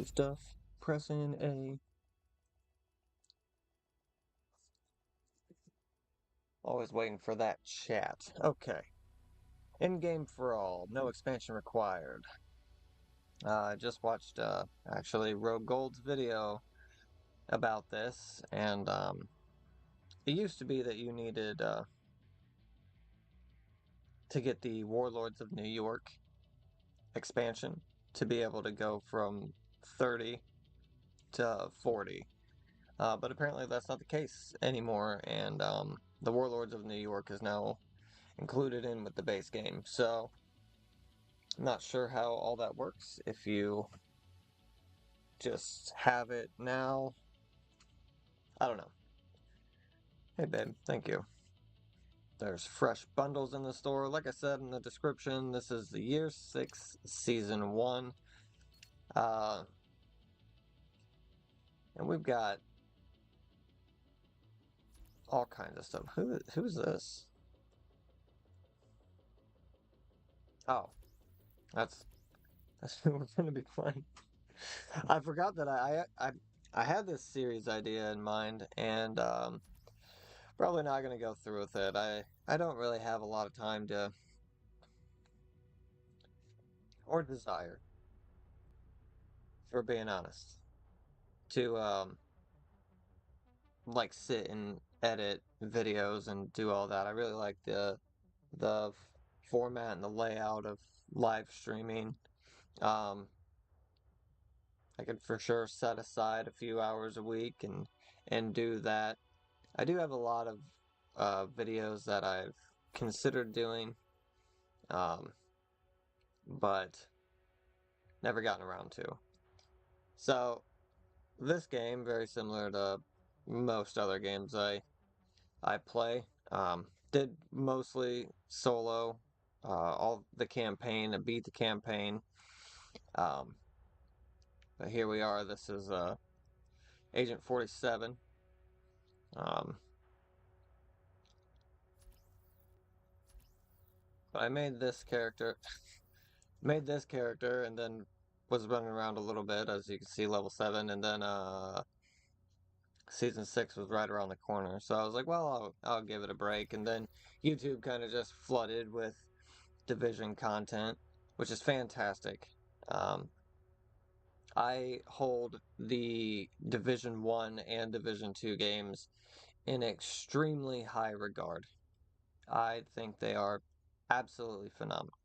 Stuff. Pressing A. Always waiting for that chat. Okay. In-game for all. No expansion required. I just watched, actually, Rogue Gold's video about this, and, it used to be that you needed, to get the Warlords of New York expansion to be able to go from 30 to 40. But apparently that's not the case anymore, and the Warlords of New York is now included in with the base game. So I'm not sure how all that works. If you just have it now, I don't know. Hey babe, thank you. There's fresh bundles in the store. Like I said in the description, this is the Year 6 Season 1. And we've got all kinds of stuff. Who's this? Oh, that's we're gonna be playing. I forgot that I had this series idea in mind, and probably not gonna go through with it. I don't really have a lot of time to or desire, for being honest, to like sit and edit videos and do all that. I really like the format and the layout of live streaming. Um, I could for sure set aside a few hours a week and do that. I do have a lot of videos that I've considered doing, but never gotten around to. So this game, very similar to most other games I play, did mostly solo, all the campaign, and beat the campaign. But here we are. This is Agent 47. But I made this character, and then was running around a little bit, as you can see, level 7, and then Season 6 was right around the corner. So I was like, well, I'll give it a break, and then YouTube kind of just flooded with Division content, which is fantastic. I hold the Division 1 and Division 2 games in extremely high regard. I think they are absolutely phenomenal.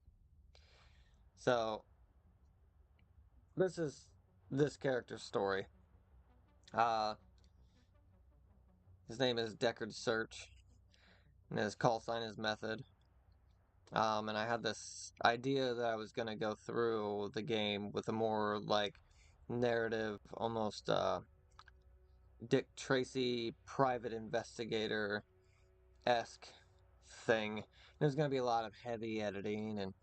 So this is this character's story. His name is Deckard Search, and his call sign is Method. And I had this idea that I was going to go through the game with a more, like, narrative, almost Dick Tracy private investigator-esque thing. There's going to be a lot of heavy editing and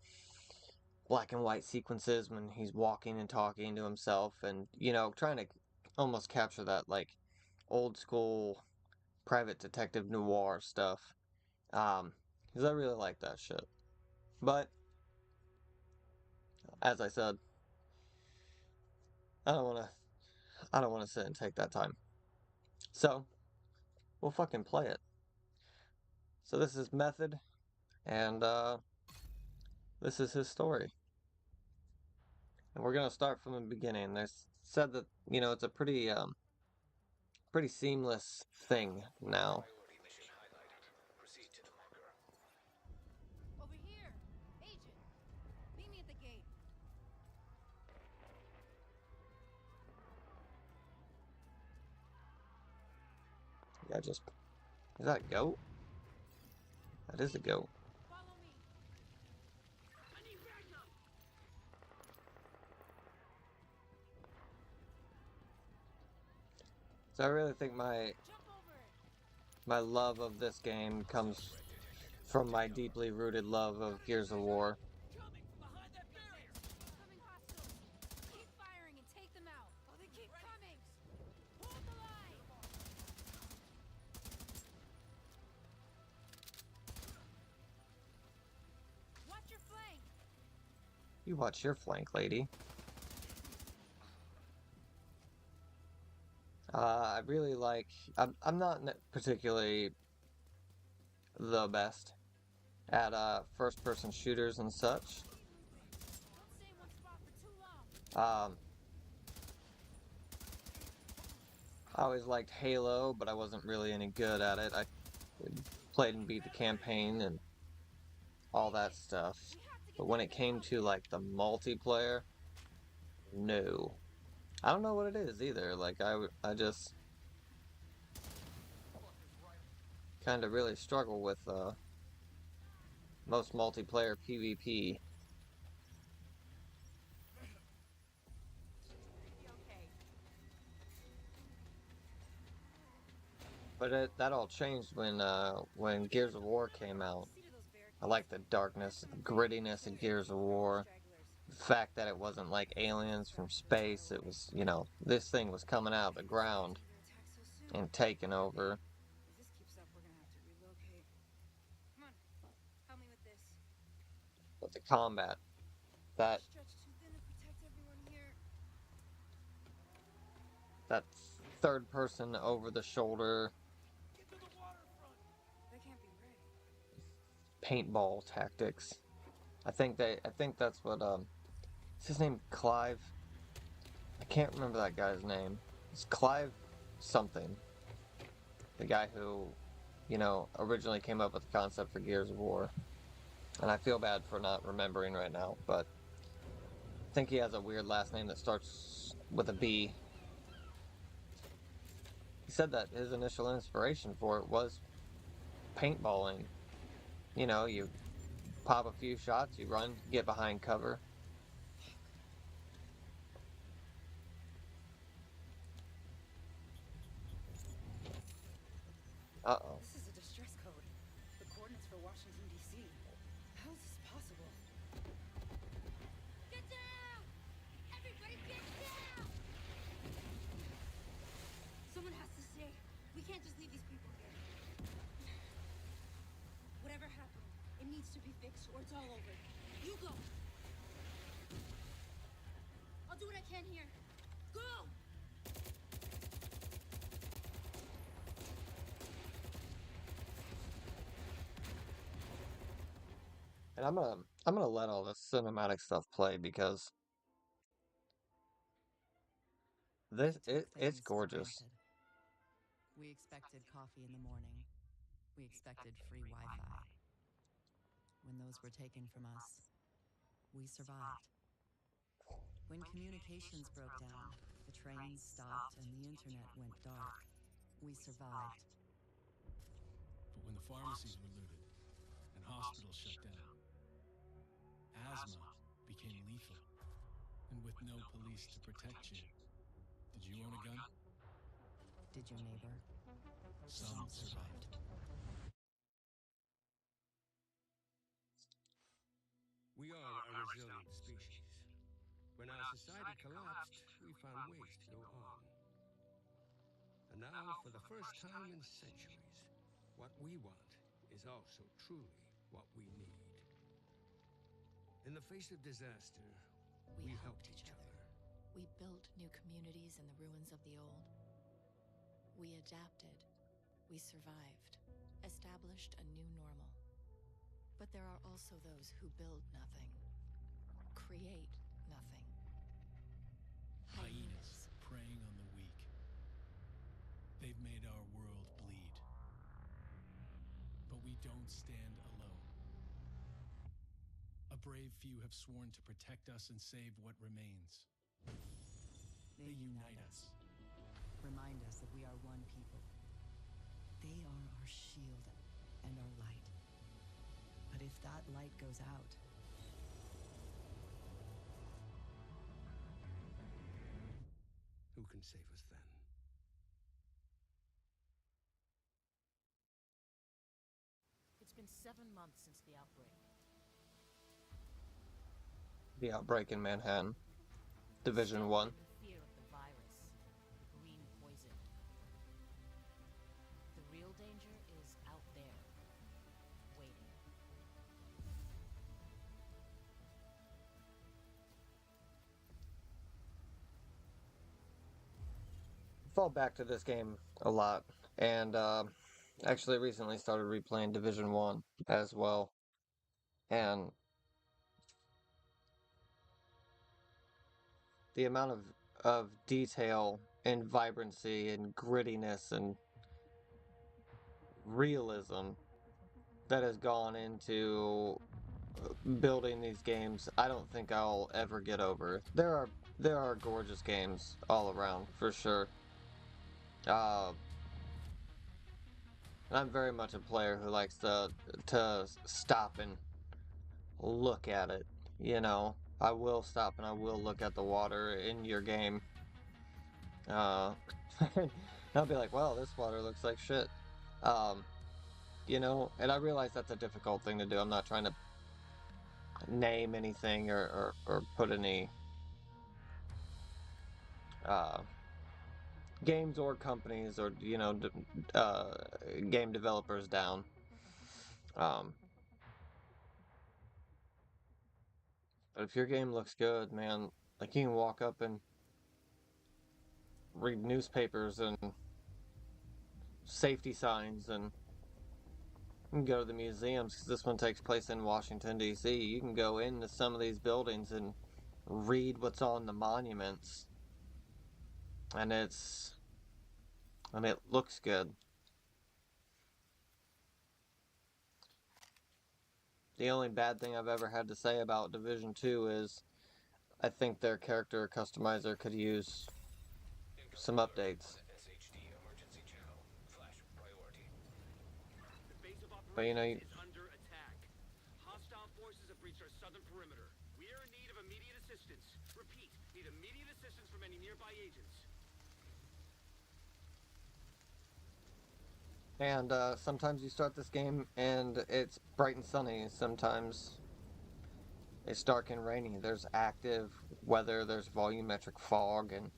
black and white sequences when he's walking and talking to himself, and, you know, trying to almost capture that, like, old school private detective noir stuff. Because I really like that shit. But as I said, I don't want to sit and take that time. So we'll fucking play it. So this is Method, and this is his story. And we're gonna start from the beginning. They said that, you know, it's a pretty seamless thing now. Over here! Agent! Meet me at the gate. Yeah, just... Is that a goat? That is a goat. Follow me. I need Ragnar. So I really think my Jump over it. love of this game comes from my deeply rooted love of Gears of War. Coming from behind that barrier. Coming hostiles. Keep firing and take them out. Oh, they keep coming. Hold the line. You watch your flank, lady. I really like... I'm not particularly the best at first-person shooters and such. Don't stay in one spot for too long. I always liked Halo, but I wasn't really any good at it. I played and beat the campaign and all that stuff. But when it came to like the multiplayer, no. I don't know what it is either. Like I just kind of really struggle with most multiplayer PvP. But that all changed when Gears of War came out. I like the darkness, the grittiness of Gears of War. The fact that it wasn't like aliens from space. It was, you know, this thing was coming out of the ground and taking over. If this keeps up, we're gonna have to relocate. Come on, help me with this. But the combat, that Stretch too thin to protect everyone here. that third person over the shoulder Get to the waterfront. That can't be right. paintball tactics. I think that's what is his name Clive? I can't remember that guy's name. It's Clive something. The guy who, you know, originally came up with the concept for Gears of War. And I feel bad for not remembering right now, but I think he has a weird last name that starts with a B. He said that his initial inspiration for it was paintballing. You know, you pop a few shots, you run, get behind cover. Uh-oh. This is a distress code. The coordinates for Washington, D.C. How is this possible? Get down! Everybody get down! Someone has to stay. We can't just leave these people here. Whatever happened, it needs to be fixed or it's all over. You go! I'll do what I can here. Go! And I'm gonna let all this cinematic stuff play because it's gorgeous. We expected coffee in the morning. We expected free Wi-Fi. When those were taken from us, we survived. When communications broke down, the trains stopped and the internet went dark, we survived. But when the pharmacies were looted and hospitals shut down, asthma became lethal. And with no police to protect you, did you own a gun? Did your neighbor? Some survived. We are a resilient species. When our society collapsed, we found ways to go on. And now, for the first time in centuries, what we want is also truly what we need. In the face of disaster, we helped each other. We built new communities in the ruins of the old. We adapted. We survived. Established a new normal. But there are also those who build nothing. Create nothing. Hyenas preying on the weak. They've made our world bleed. But we don't stand alone. A brave few have sworn to protect us and save what remains. They unite us. Remind us that we are one people. They are our shield and our light. But if that light goes out, Who can save us then? It's been 7 months since the outbreak. The outbreak in Manhattan, Division 1. The fear of the virus, the green poison. The real danger is out there, waiting. fall back to this game a lot, and actually recently started replaying Division 1 as well, and the amount of detail and vibrancy and grittiness and realism that has gone into building these games, I don't think I'll ever get over. There are gorgeous games all around for sure. Uh, and I'm very much a player who likes to stop and look at it. You know, I will stop and I will look at the water in your game. Uh, and I'll be like, well, this water looks like shit. Um, you know, and I realize that's a difficult thing to do. I'm not trying to name anything or put any uh, games or companies or, you know, game developers down. Um, but if your game looks good, man, like you can walk up and read newspapers and safety signs, and you can go to the museums because this one takes place in Washington, D.C. You can go into some of these buildings and read what's on the monuments, and it looks good. The only bad thing I've ever had to say about Division 2 is I think their character customizer could use some updates. But you know, is under attack. Hostile forces have breached our southern perimeter. We are in need of immediate assistance. Repeat, need immediate assistance from any nearby agents. and sometimes you start this game and it's bright and sunny. Sometimes it's dark and rainy. There's active weather, there's volumetric fog, and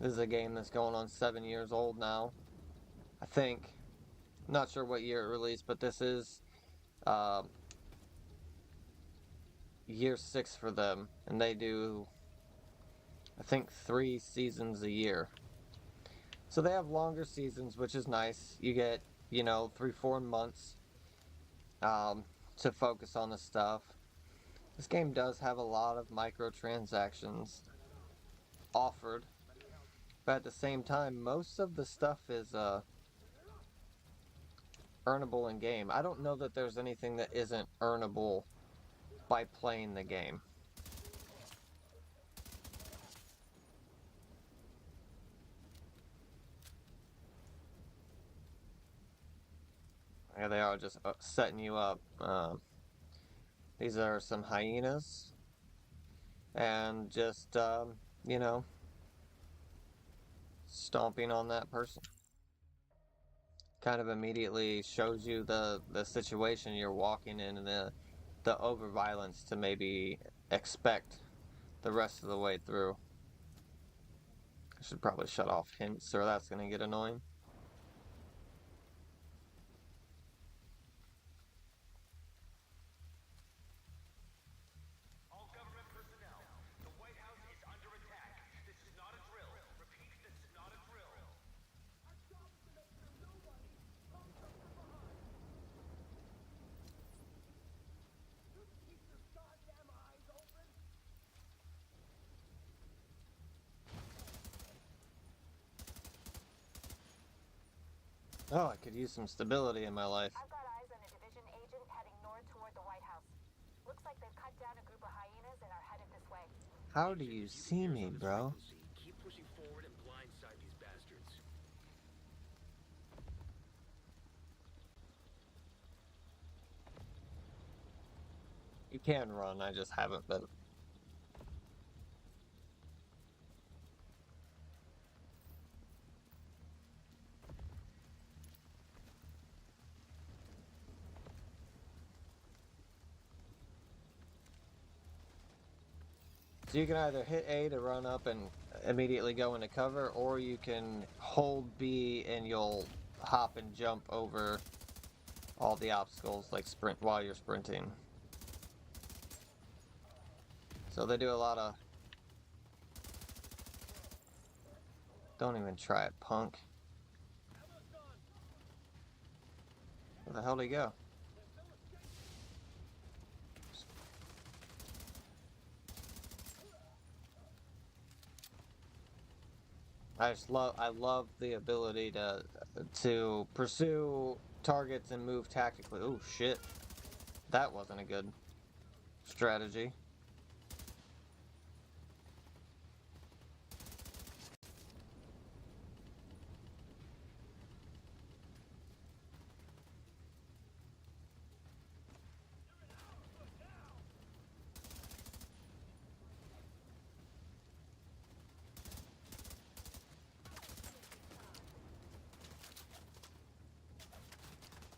this is a game that's going on 7 years old now. I think. I'm not sure what year it released, but this is uh, year 6 for them, and they do, I think, 3 seasons a year. So they have longer seasons, which is nice. You get, you know, 3-4 months um, to focus on the stuff. This game does have a lot of microtransactions offered, but at the same time, most of the stuff is earnable in game. I don't know that there's anything that isn't earnable by playing the game. Here they are, just setting you up. These are some hyenas, and just you know, stomping on that person kind of immediately shows you the situation you're walking in and the over violence to maybe expect the rest of the way through. I should probably shut off hints or that's gonna get annoying. All government personnel, the White House is under attack. This is not a drill. Repeat, this is not a drill. Oh, I could use some stability in my life. I've got eyes on a division agent heading north toward the White House. Looks like they've cut down a group of hyenas and are headed this way. How do you see me, bro? Keep pushing forward and blindside these bastards. You can run, I just haven't been. So you can either hit A to run up and immediately go into cover, or you can hold B and you'll hop and jump over all the obstacles, like sprint while you're sprinting. So they do a lot of Don't even try it, punk. Where the hell did he go? I love the ability to pursue targets and move tactically. Oh shit. That wasn't a good strategy.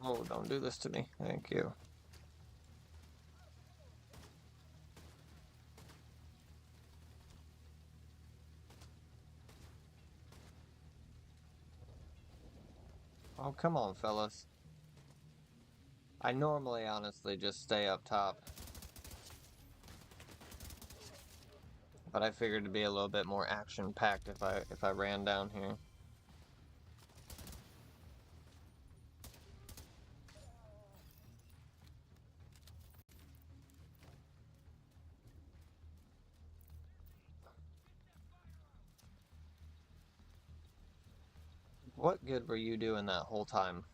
Oh, don't do this to me. Thank you. Oh, come on, fellas. I normally, honestly, just stay up top. But I figured it'd be a little bit more action-packed if I ran down here. What good were you doing that whole time?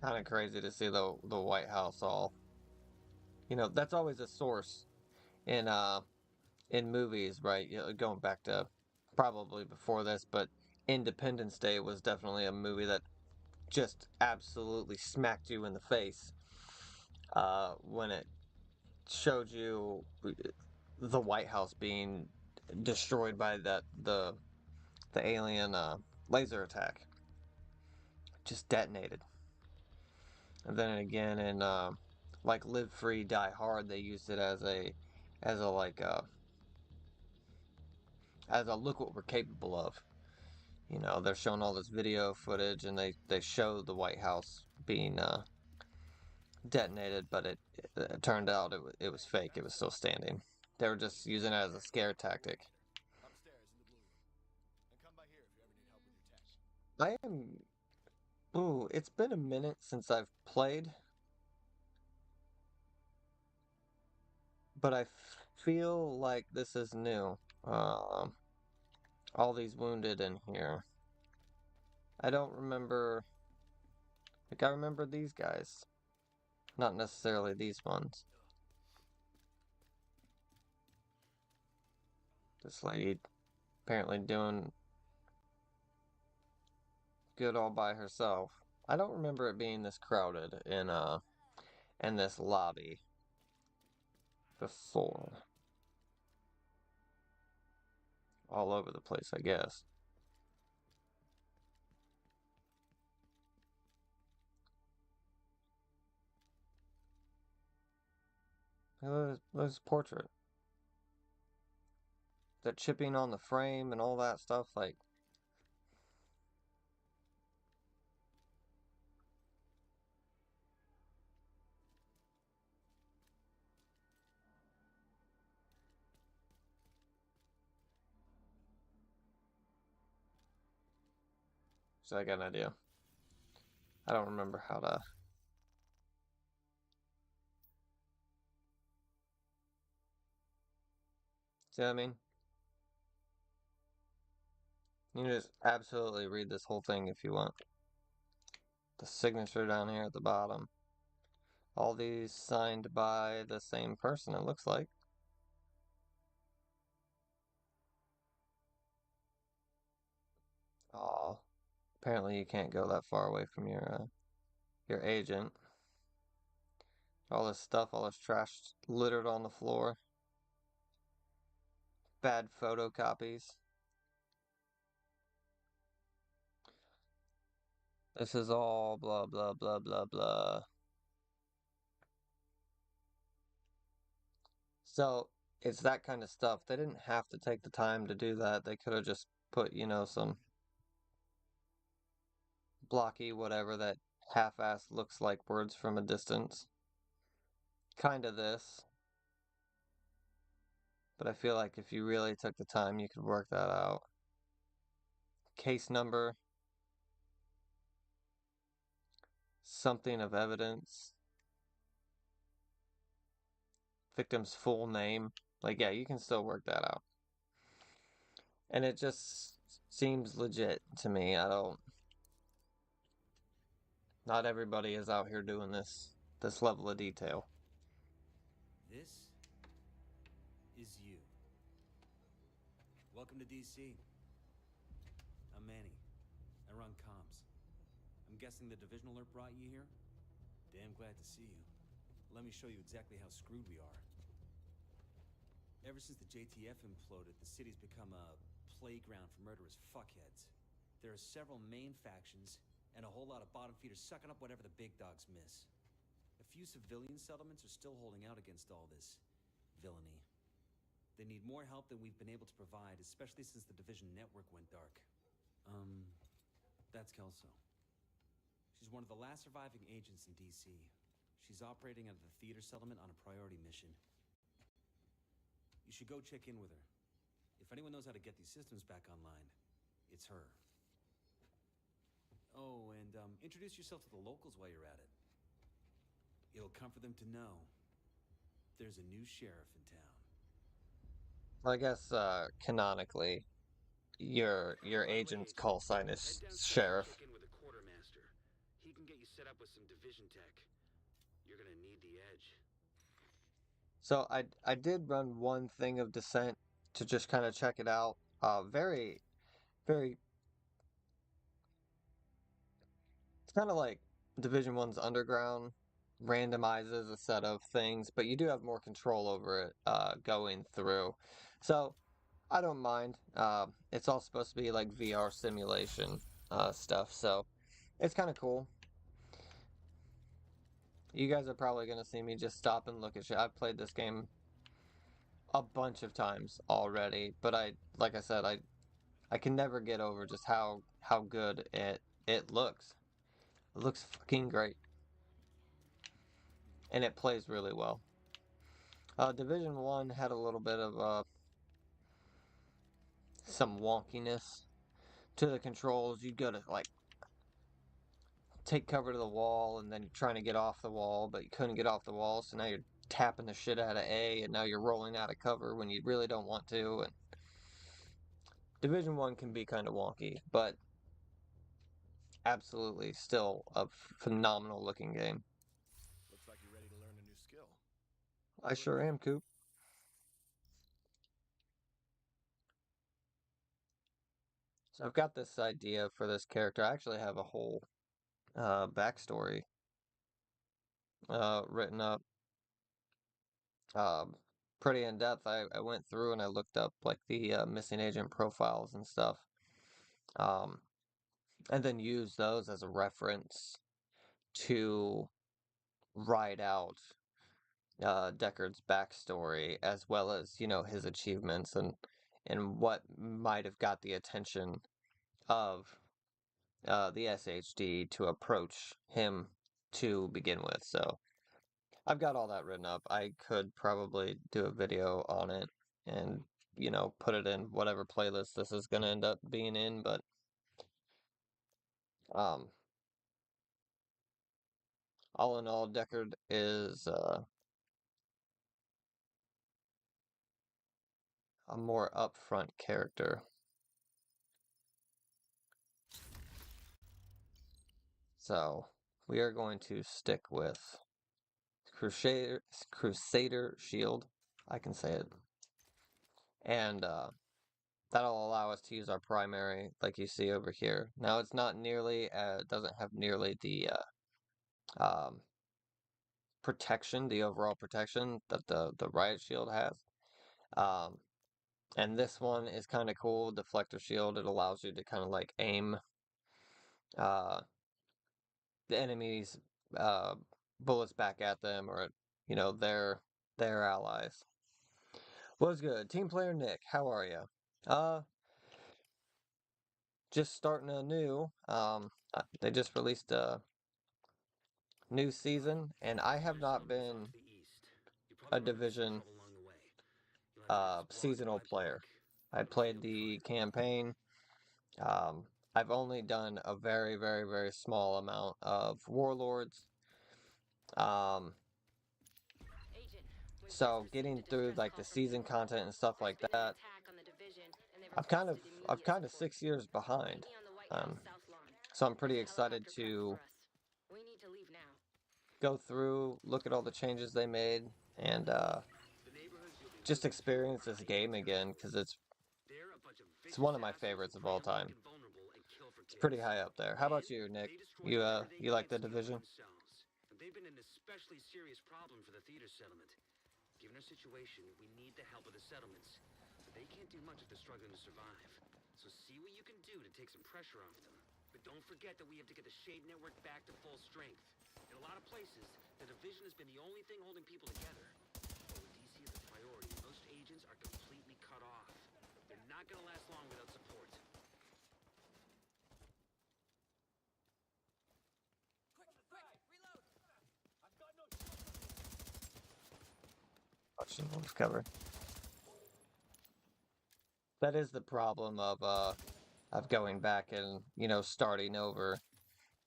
Kind of crazy to see the White House all. You know, that's always a source in movies, right? You know, going back to probably before this, but Independence Day was definitely a movie that just absolutely smacked you in the face when it showed you the White House being destroyed by the alien laser attack. Just detonated. And then again in like Live Free Die Hard, they used it as a like as a look what we're capable of. You know, they're showing all this video footage, and they show the White House being detonated, but it turned out it was fake. It was still standing. They were just using it as a scare tactic. Upstairs in the blue room. And come by here if you ever need help with your tech. I am. Ooh, it's been a minute since I've played, but I feel like this is new. All these wounded in here. I don't remember. Like, I remember these guys. Not necessarily these ones. This lady apparently doing good all by herself. I don't remember it being this crowded in this lobby before. All over the place, I guess. Look at this portrait. The chipping on the frame and all that stuff, like, so I got an idea. I don't remember how to. See what I mean? You can just absolutely read this whole thing if you want. The signature down here at the bottom. All these signed by the same person, it looks like. Oh, apparently you can't go that far away from your agent. All this stuff, all this trash littered on the floor. Bad photocopies. This is all blah blah blah blah blah. So it's that kind of stuff. They didn't have to take the time to do that. They could have just put, some blocky whatever that half-assed looks like words from a distance. Kind of this. But I feel like if you really took the time, you could work that out. Case number. Something of evidence. Victim's full name. Like, yeah, you can still work that out. And it just seems legit to me. Not everybody is out here doing this level of detail. This is you. Welcome to DC. I'm Manny. I run comms. I'm guessing the division alert brought you here? Damn glad to see you. Let me show you exactly how screwed we are. Ever since the JTF imploded, the city's become a playground for murderous fuckheads. There are several main factions, and a whole lot of bottom feeders sucking up whatever the big dogs miss. A few civilian settlements are still holding out against all this villainy. They need more help than we've been able to provide, especially since the division network went dark. That's Kelso. She's one of the last surviving agents in DC. She's operating out of the theater settlement on a priority mission. You should go check in with her. If anyone knows how to get these systems back online, it's her. Oh, and introduce yourself to the locals while you're at it. It'll comfort them to know there's a new sheriff in town. I guess canonically, your By the way, agent's Agent, call sign head is downstairs and sheriff. check in with the quartermaster. He can get you set up with some division tech. You're gonna need the edge. So I did run one thing of Descent to just kind of check it out. Very very. It's kind of like Division One's Underground randomizes a set of things, but you do have more control over it going through. So I don't mind. It's all supposed to be like VR simulation stuff, so it's kind of cool. You guys are probably gonna see me just stop and look at shit. I've played this game a bunch of times already, but like I said, I can never get over just how good it looks. It looks fucking great, and it plays really well. Division One had a little bit of some wonkiness to the controls. You'd go to like take cover to the wall, and then you're trying to get off the wall, but you couldn't get off the wall, so now you're tapping the shit out of A, and now you're rolling out of cover when you really don't want to. And Division One can be kind of wonky, but absolutely still a phenomenal looking game. Looks like you're ready to learn a new skill. I sure am, Coop. So I've got this idea for this character. I actually have a whole backstory written up um, pretty in depth. I went through and I looked up like the missing agent profiles and stuff, um, and then used those as a reference to write out Deckard's backstory as well as his achievements and what might have got the attention of the SHD to approach him to begin with. So I've got all that written up. I could probably do a video on it and, put it in whatever playlist this is going to end up being in, but um, all in all, Deckard is a more upfront character. So we are going to stick with Crusader Shield. I can say it. And that'll allow us to use our primary like you see over here. Now it's not nearly, doesn't have nearly the protection, the overall protection that the Riot Shield has. Um, and this one is kind of cool, Deflector Shield. It allows you to kind of like aim the enemies bullets back at them, or you know, their allies. What's good, team player Nick? How are you? Just starting anew. They just released a new season, and I have not been a Division seasonal player. I played the campaign. Um, I've only done a very, very, very small amount of Warlords. So getting through like the season content and stuff like that, I've kind of 6 years behind. So I'm pretty excited to go through, look at all the changes they made, and just experience this game again, because it's one of my favorites of all time. It's pretty high up there. How about you, Nick? You like the Division? They've been an especially serious problem for the theater settlement. Given our situation, we need the help of the settlements. But they can't do much if they're struggling to survive. So see what you can do to take some pressure off them. But don't forget that we have to get the Shade Network back to full strength. In a lot of places, the Division has been the only thing holding people together. But with DC as a priority, most agents are completely cut off. They're not going to last long without support. Watching wolf cover. That is the problem of going back and, you know, starting over,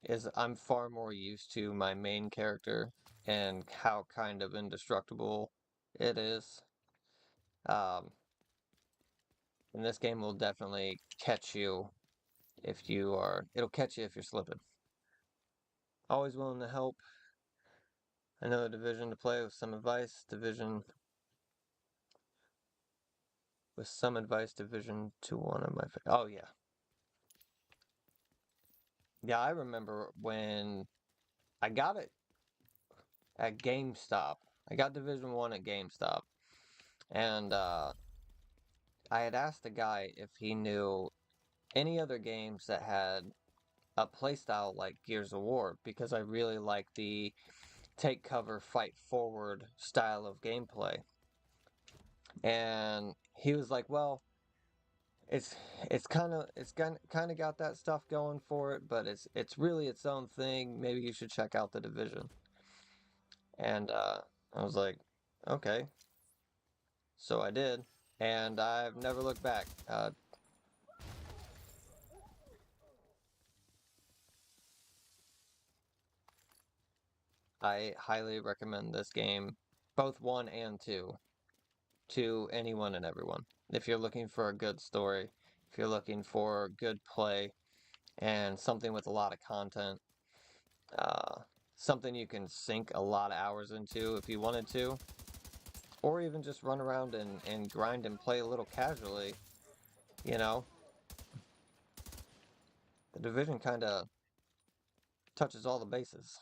is I'm far more used to my main character and how kind of indestructible it is. And this game will definitely catch you if you are, it'll catch you if you're slipping. Always willing to help. Another Division to play with some advice. Division with some advice. Division to one of my oh yeah. Yeah, I remember when I got it at GameStop. I got Division 1 at GameStop. And I had asked the guy if he knew any other games that had a playstyle like Gears of War, because I really like the take cover, fight forward style of gameplay. And he was like, "Well, it's kind of got that stuff going for it, but it's really its own thing. Maybe you should check out the Division." And I was like, "Okay." So I did, and I've never looked back. I highly recommend this game, both 1 and 2, to anyone and everyone. If you're looking for a good story, if you're looking for good play, and something with a lot of content, something you can sink a lot of hours into if you wanted to, or even just run around and grind and play a little casually, you know, the Division kind of touches all the bases.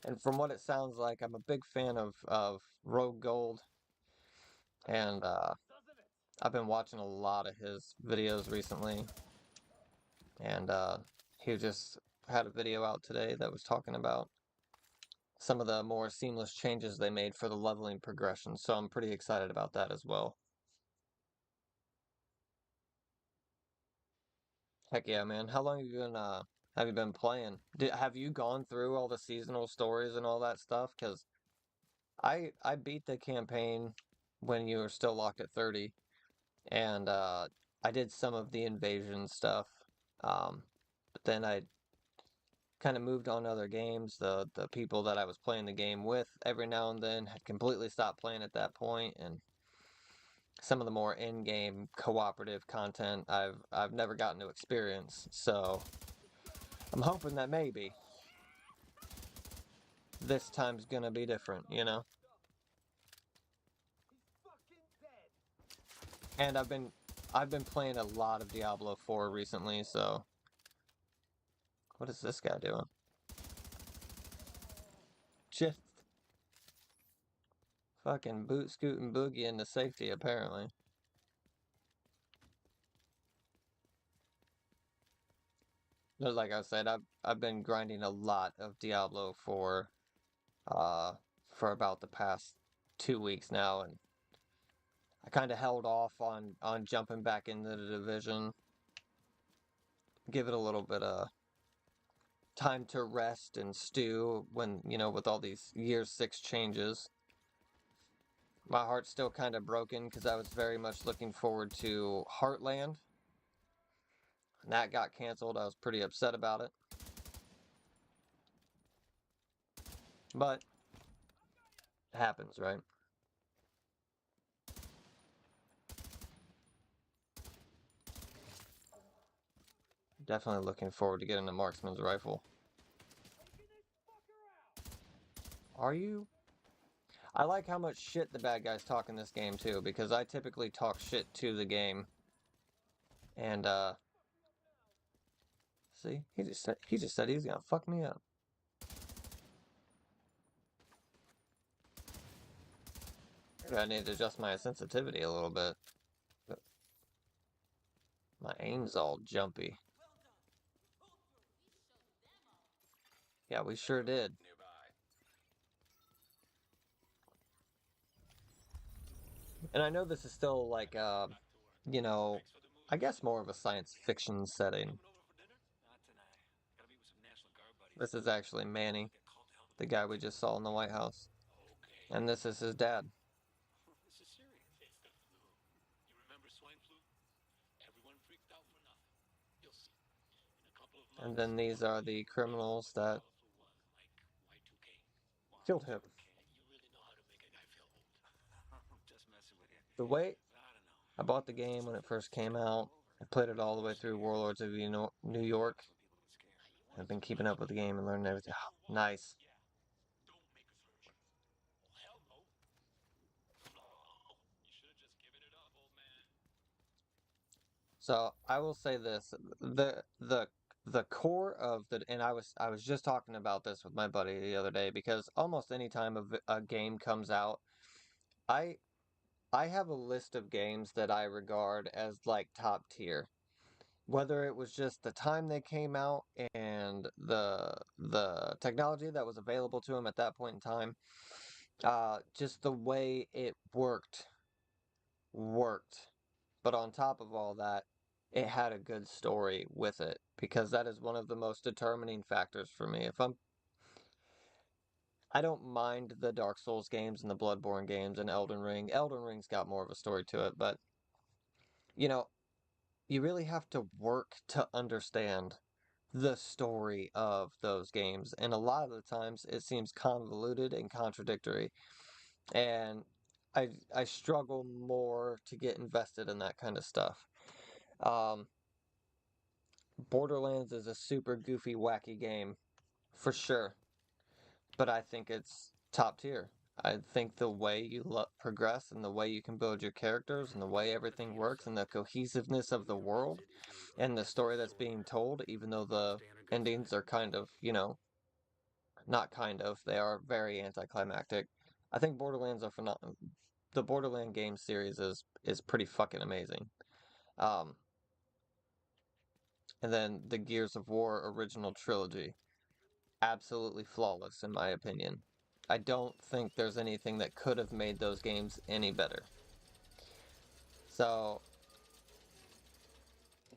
And from what it sounds like, I'm a big fan of Rogue Gold, and I've been watching a lot of his videos recently, and he just had a video out today that was talking about some of the more seamless changes they made for the leveling progression, so I'm pretty excited about that as well. Heck yeah, man. How long have you been playing? Have you gone through all the seasonal stories and all that stuff? Because I beat the campaign when you were still locked at 30, and I did some of the invasion stuff, but then I kind of moved on to other games. The people that I was playing the game with every now and then had completely stopped playing at that point, and some of the more in-game cooperative content I've never gotten to experience. So I'm hoping that maybe this time's gonna be different, you know? And I've been playing a lot of Diablo 4 recently, so what is this guy doing? Just fucking boot scooting boogie into safety, apparently. like I said, I've been grinding a lot of Diablo for about the past 2 weeks now, and I kind of held off on jumping back into the division. Give it a little bit of time to rest and stew when, with all these year 6 changes. My heart's still kind of broken because I was very much looking forward to Heartland. And that got canceled. I was pretty upset about it. But it happens, right? Definitely looking forward to getting a marksman's rifle. Are you? I like how much shit the bad guys talk in this game too, because I typically talk shit to the game. And see, he just said he's gonna fuck me up. Maybe I need to adjust my sensitivity a little bit. My aim's all jumpy. Yeah, we sure did. And I know this is still like, I guess more of a science fiction setting. This is actually Manny, the guy we just saw in the White House. And this is his dad. This is serious. It's the flu. You remember swine flu? Everyone freaked out for nothing. You'll see. In a couple of months. And then these are the criminals that killed him. You really know how to make a guy feel old. Just messing with you. The way I bought the game when it first came out, I played it all the way through Warlords of New York. I've been keeping up with the game and learning everything. Oh, nice. So I will say this: the core of the, and I was just talking about this with my buddy the other day, because almost any time a game comes out, I have a list of games that I regard as like top tier. Whether it was just the time they came out and the technology that was available to them at that point in time, just the way it worked. But on top of all that, it had a good story with it, because that is one of the most determining factors for me. I don't mind the Dark Souls games and the Bloodborne games and Elden Ring. Elden Ring's got more of a story to it, but you know, you really have to work to understand the story of those games, and a lot of the times it seems convoluted and contradictory, and I struggle more to get invested in that kind of stuff. Um, Borderlands is a super goofy, wacky game, for sure, but I think it's top tier. I think the way you progress and the way you can build your characters and the way everything works and the cohesiveness of the world and the story that's being told, even though the endings are kind of, not kind of, they are very anticlimactic. I think Borderlands are phenomenal. The Borderland game series is pretty fucking amazing. Um, and then the Gears of War original trilogy, absolutely flawless in my opinion. I don't think there's anything that could have made those games any better. So,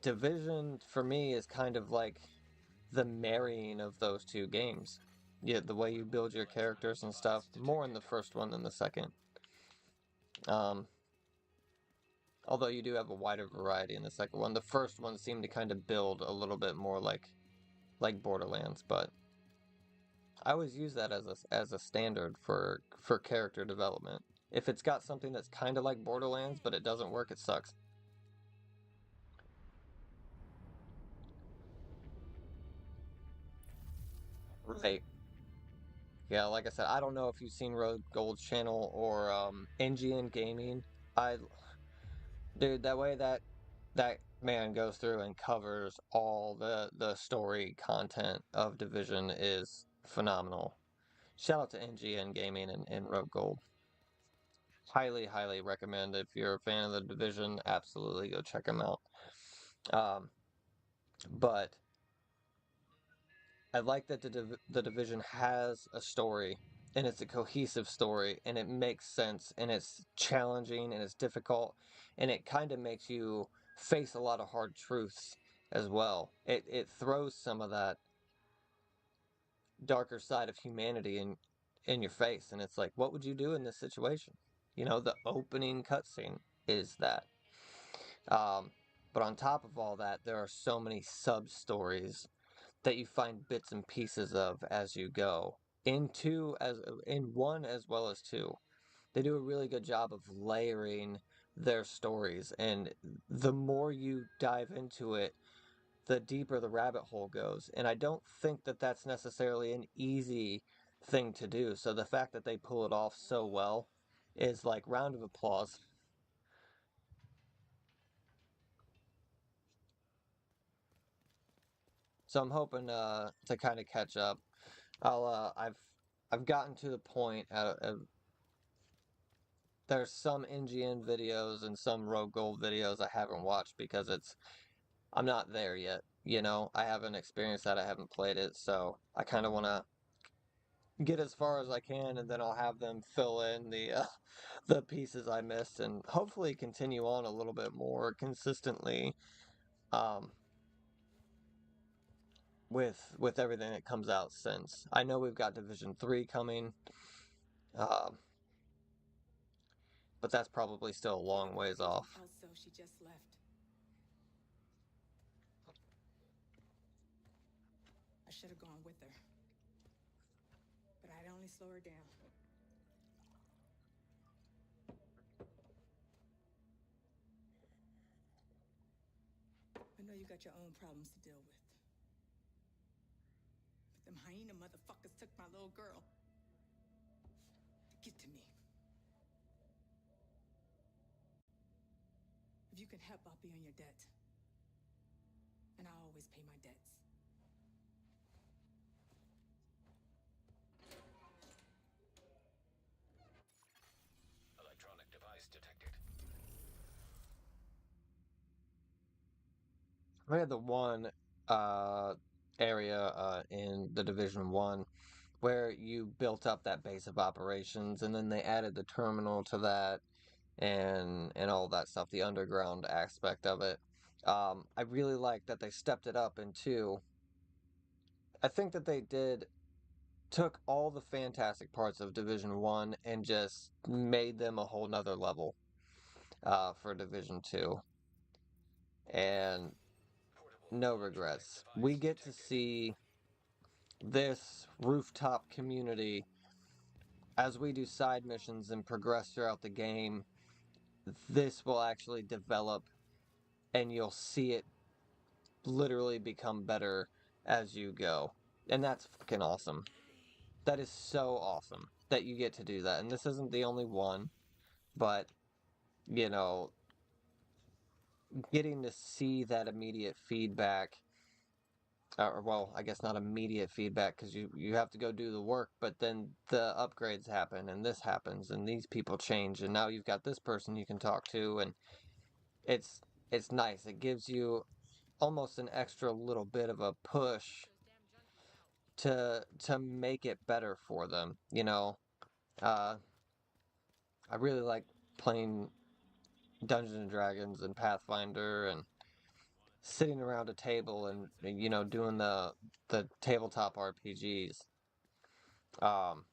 Division for me is kind of like the marrying of those two games. Yeah, the way you build your characters and stuff, more in the first one than the second. Um, although you do have a wider variety in the second one. The first one seemed to kind of build a little bit more like Borderlands, but I always use that as a standard for character development. If it's got something that's kind of like Borderlands, but it doesn't work, it sucks. Right. Yeah, like I said, I don't know if you've seen Road Gold's channel or NGN Gaming. Dude, that way that man goes through and covers all the story content of Division is phenomenal. Shout out to NGN Gaming and Road Gold. Highly, highly recommend. If you're a fan of the Division, absolutely go check them out. Um, but I like that the Division has a story, and it's a cohesive story, and it makes sense, and it's challenging, and it's difficult, and it kind of makes you face a lot of hard truths as well. It throws some of that darker side of humanity in your face, and it's like, what would you do in this situation? You know, the opening cutscene is that. But on top of all that, there are so many sub stories that you find bits and pieces of as you go. In one as well as two. They do a really good job of layering their stories, and the more you dive into it, the deeper the rabbit hole goes. And I don't think that that's necessarily an easy thing to do. So the fact that they pull it off so well is like round of applause. So I'm hoping to kind of catch up. I've gotten to the point. There's some NGN videos and some Rogue Gold videos I haven't watched because I'm not there yet. You know, I haven't experienced that. I haven't played it, so I kind of want to get as far as I can, and then I'll have them fill in the pieces I missed, and hopefully continue on a little bit more consistently. Um, with everything that comes out since. I know we've got Division 3 coming, um, but that's probably still a long ways off. Also, she just left. I should have gone with her. But I'd only slow her down. I know you got your own problems to deal with. But them hyena motherfuckers took my little girl. To get to me. If you can help, I'll be on your debt. And I'll always pay my debts. Electronic device detected. We had the one area in the Division 1 where you built up that base of operations, and then they added the terminal to that, and all that stuff, the underground aspect of it. I really like that they stepped it up in 2. I think that they took all the fantastic parts of Division 1 and just made them a whole nother level for Division 2. And no regrets. We get to see this rooftop community as we do side missions and progress throughout the game. This will actually develop, and you'll see it literally become better as you go. And that's fucking awesome. That is so awesome that you get to do that. And this isn't the only one, but, you know, getting to see that immediate feedback, or well, I guess not immediate feedback because you have to go do the work, but then the upgrades happen, and this happens, and these people change, and now you've got this person you can talk to, and it's it's nice. It gives you almost an extra little bit of a push to make it better for them. You know, I really like playing Dungeons and Dragons and Pathfinder and sitting around a table and you know doing the tabletop RPGs. Um,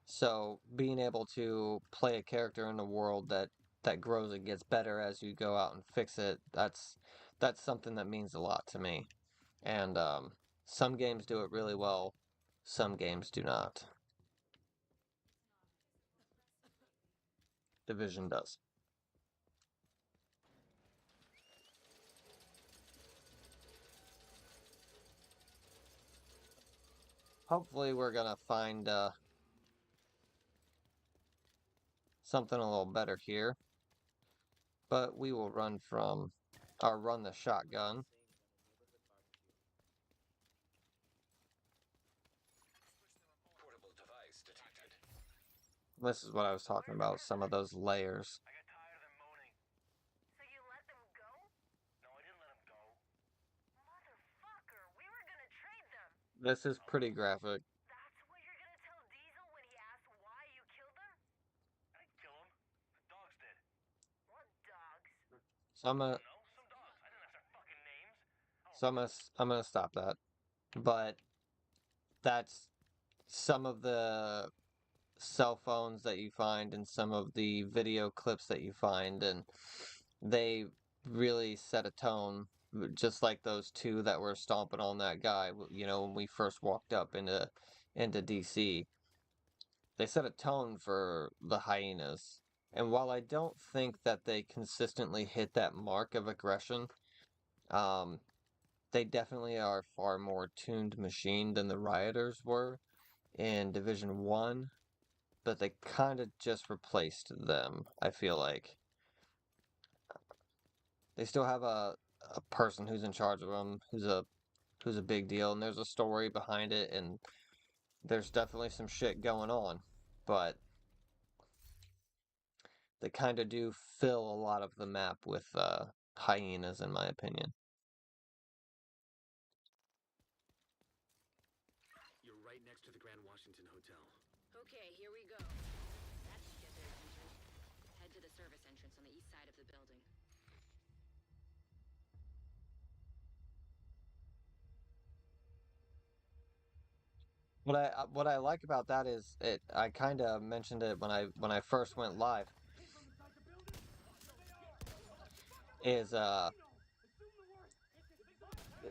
so being able to play a character in a world that grows and gets better as you go out and fix it, that's something that means a lot to me. And some games do it really well, some games do not. Division does. Hopefully we're gonna find something a little better here. But we will run the shotgun. Portable device detected. This is what I was talking about, some of those layers. I got tired of them moaning. So you let them go? No, I didn't let them go. Motherfucker! This is pretty graphic. That's what you're gonna tell Diesel when he asks why you killed them? I didn't kill him. The dogs did. What dogs? So I'm gonna, No, some dogs. I didn't ask their fucking names. so I'm gonna stop that. But that's some of the cell phones that you find and some of the video clips that you find, and they really set a tone, just like those two that were stomping on that guy, you know, when we first walked up into DC. They set a tone for the hyenas. And while I don't think that they consistently hit that mark of aggression, um, they definitely are a far more tuned machine than the rioters were in Division 1, but they kind of just replaced them, I feel like. They still have a person who's in charge of them, who's a big deal, and there's a story behind it, and there's definitely some shit going on, but they kind of do fill a lot of the map with hyenas, in my opinion. You're right next to the Grand Washington Hotel. Okay, here we go. That should get their attention. Head to the service entrance on the east side of the building. What I like about that is it. I kind of mentioned it when I first went live. Is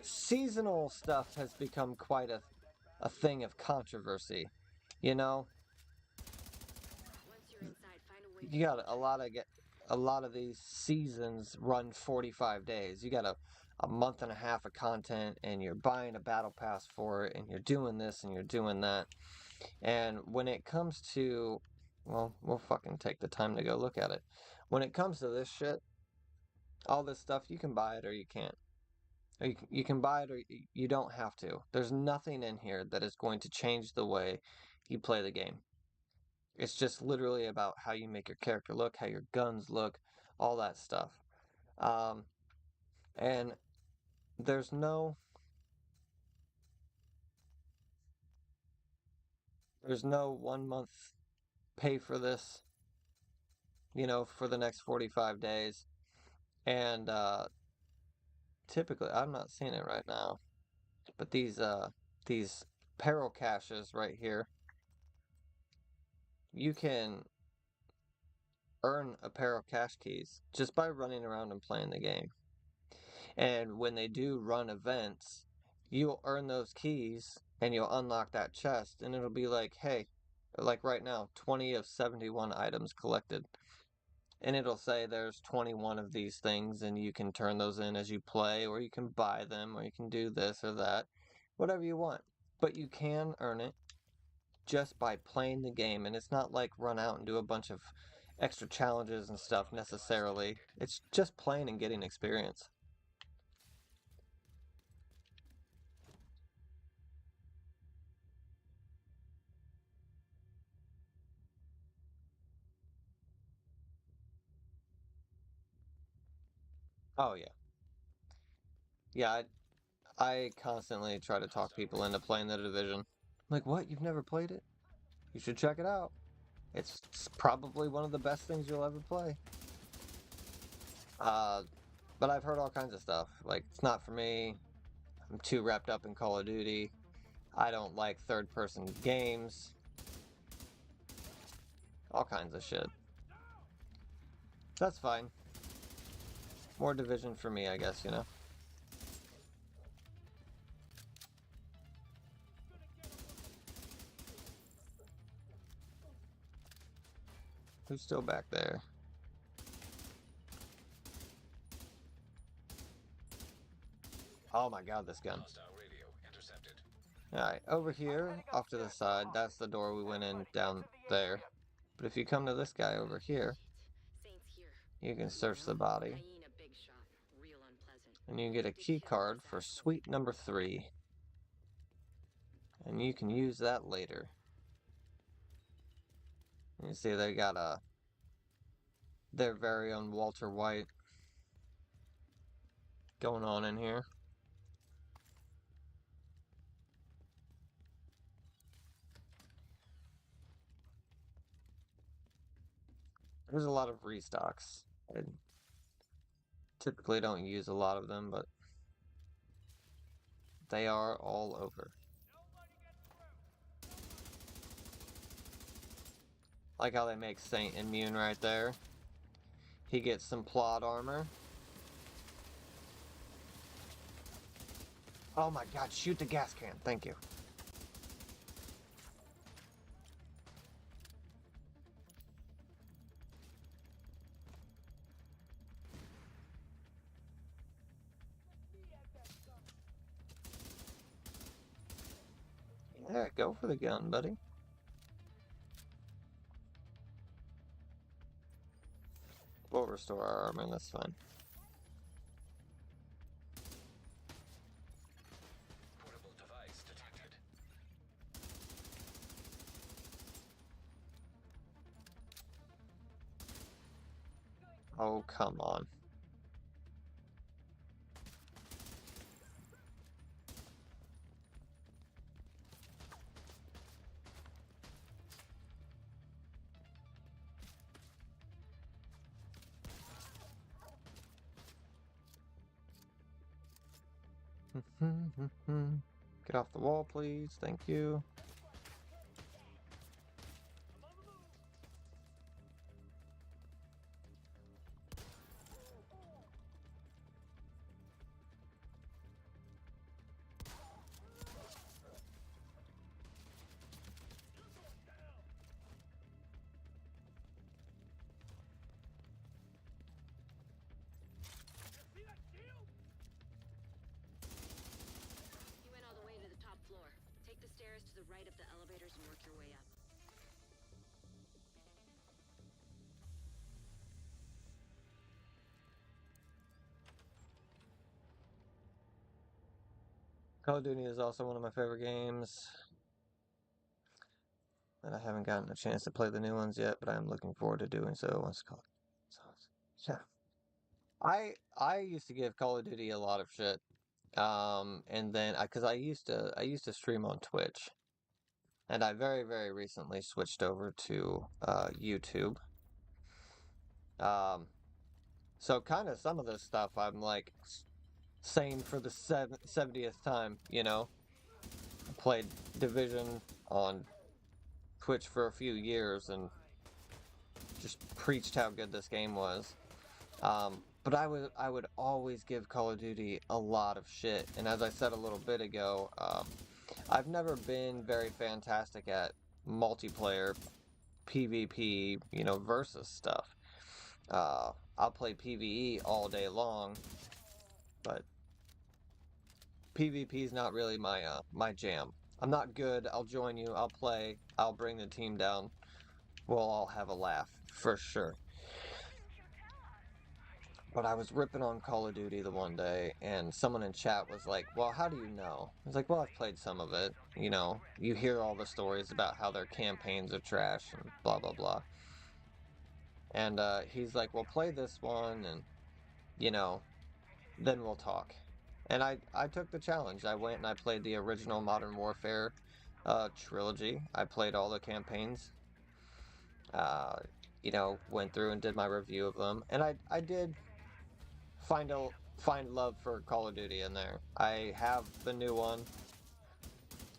seasonal stuff has become quite a thing of controversy. You know, Once you're inside, find a way you got a lot of these seasons run 45 days. You got a month and a half of content, and you're buying a battle pass for it, and you're doing this and you're doing that. And when it comes to, well, we'll fucking take the time to go look at it. When it comes to this shit, all this stuff, you can buy it or you can't. Or you can buy it or you don't have to. There's nothing in here that is going to change the way you play the game. It's just literally about how you make your character look, how your guns look, all that stuff. Um, and there's no 1 month pay for this, you know, for the next 45 days. And typically, I'm not seeing it right now, but these peril caches right here, you can earn a pair of cache keys just by running around and playing the game. And when they do run events, you'll earn those keys and you'll unlock that chest, and it'll be like, hey, like right now, 20 of 71 items collected. And it'll say there's 21 of these things, and you can turn those in as you play, or you can buy them, or you can do this or that, whatever you want. But you can earn it just by playing the game, and it's not like run out and do a bunch of extra challenges and stuff necessarily. It's just playing and getting experience. Oh yeah. Yeah, I constantly try to talk people into playing the Division. I'm like, what? You've never played it? You should check it out. It's probably one of the best things you'll ever play. Uh, but I've heard all kinds of stuff. Like, it's not for me. I'm too wrapped up in Call of Duty. I don't like third-person games. All kinds of shit. That's fine. More Division for me, I guess, you know? Who's still back there? Oh my god, this gun. Alright, over here, off to the side, that's the door we went in down there. But if you come to this guy over here, you can search the body. And you get a key card for suite number 3. And you can use that later. You see they got their very own Walter White going on in here. There's a lot of restocks. I typically don't use a lot of them, but they are all over. Like how they make Saint immune right there. He gets some plot armor. Oh my god, shoot the gas can. Thank you. Yeah, go for the gun, buddy. We'll restore our armor, that's fine. Portable device detected. Oh, come on. Get off the wall, please. Thank you. You went all the way to the top floor. Take the stairs to the right of the elevators and work your way up. Call of Duty is also one of my favorite games. And I haven't gotten a chance to play the new ones yet, but I'm looking forward to doing so once Call. So, I used to give Call of Duty a lot of shit. And then because I used to stream on Twitch, and I very, very recently switched over to YouTube. So kind of some of this stuff I'm like saying for the 70th time, you know. I played Division on Twitch for a few years and just preached how good this game was. But I would always give Call of Duty a lot of shit, and as I said a little bit ago, I've never been very fantastic at multiplayer PvP, you know, versus stuff. I'll play PvE all day long, but PvP is not really my jam. I'm not good. I'll join you. I'll play. I'll bring the team down. We'll all have a laugh for sure. But I was ripping on Call of Duty the one day, and someone in chat was like, well, how do you know? I was like, well, I've played some of it. You know, you hear all the stories about how their campaigns are trash and blah, blah, blah. And he's like, well, play this one, and, you know, then we'll talk. And I took the challenge. I went and I played the original Modern Warfare trilogy. I played all the campaigns. You know, went through and did my review of them. And I did find love for Call of Duty in there. I have the new one.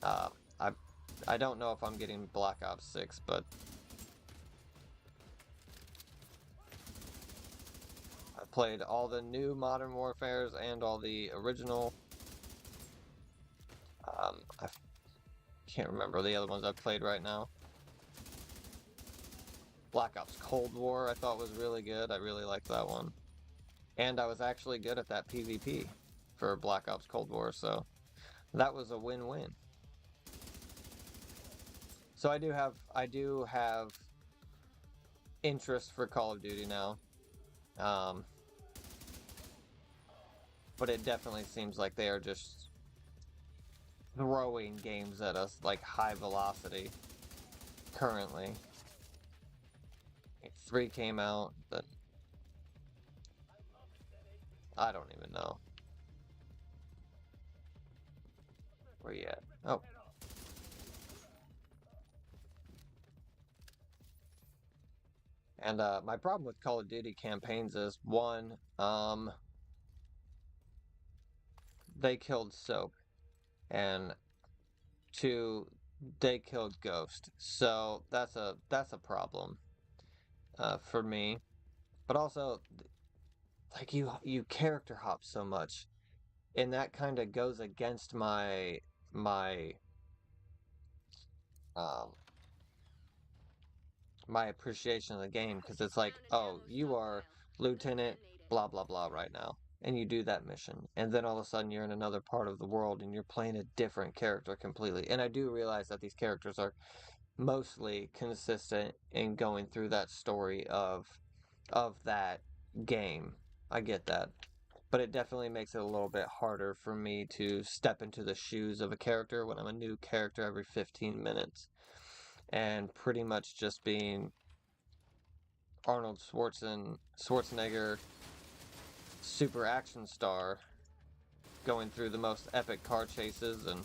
I don't know if I'm getting Black Ops 6, but I played all the new Modern Warfares and all the original. I can't remember the other ones I've played right now. Black Ops Cold War I thought was really good. I really liked that one. And I was actually good at that PvP for Black Ops Cold War, so that was a win-win. So I do have interest for Call of Duty now. But it definitely seems like they are just throwing games at us like high velocity currently. 3 came out, but I don't even know. Where you at? Oh. And my problem with Call of Duty campaigns is one, they killed Soap, and two, they killed Ghost. So that's a problem for me. But also, like you character hop so much, and that kind of goes against my um my appreciation of the game, because it's like, oh, you are Lieutenant blah blah blah right now, and you do that mission, and then all of a sudden you're in another part of the world and you're playing a different character completely. And I do realize that these characters are mostly consistent in going through that story of that game. I get that. But it definitely makes it a little bit harder for me to step into the shoes of a character when I'm a new character every 15 minutes. And pretty much just being Arnold Schwarzenegger super action star going through the most epic car chases and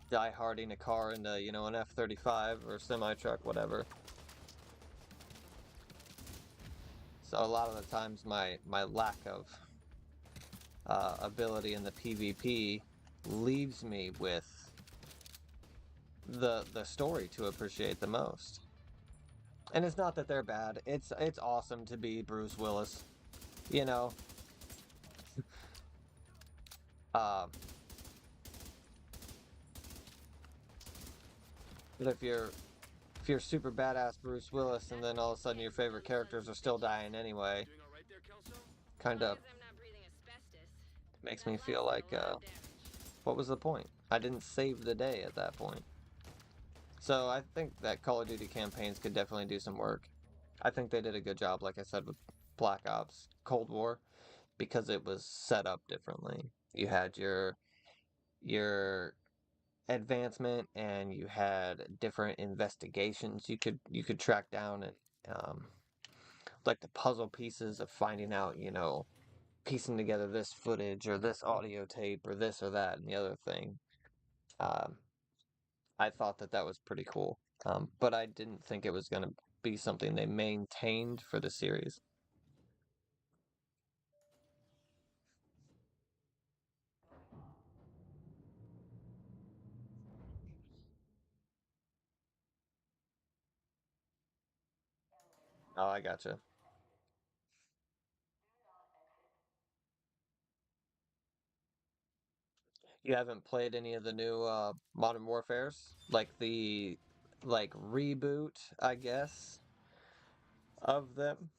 die-harding a car into, you know, an F-35 or semi-truck, whatever. So a lot of the times my lack of ability in the PvP leaves me with the story to appreciate the most. And it's not that they're bad. It's awesome to be Bruce Willis, you know. Um, but if you're super badass Bruce Willis, and then all of a sudden your favorite characters are still dying anyway, kind of makes me feel like, what was the point? I didn't save the day at that point. So I think that Call of Duty campaigns could definitely do some work. I think they did a good job, like I said, with Black Ops Cold War, because it was set up differently. You had your advancement, and you had different investigations you could track down, and like the puzzle pieces of finding out, you know, piecing together this footage or this audio tape or this or that and the other thing. Um, I thought that that was pretty cool, but I didn't think it was going to be something they maintained for the series. Oh, I gotcha. You haven't played any of the new Modern Warfares, like the reboot, I guess, of them.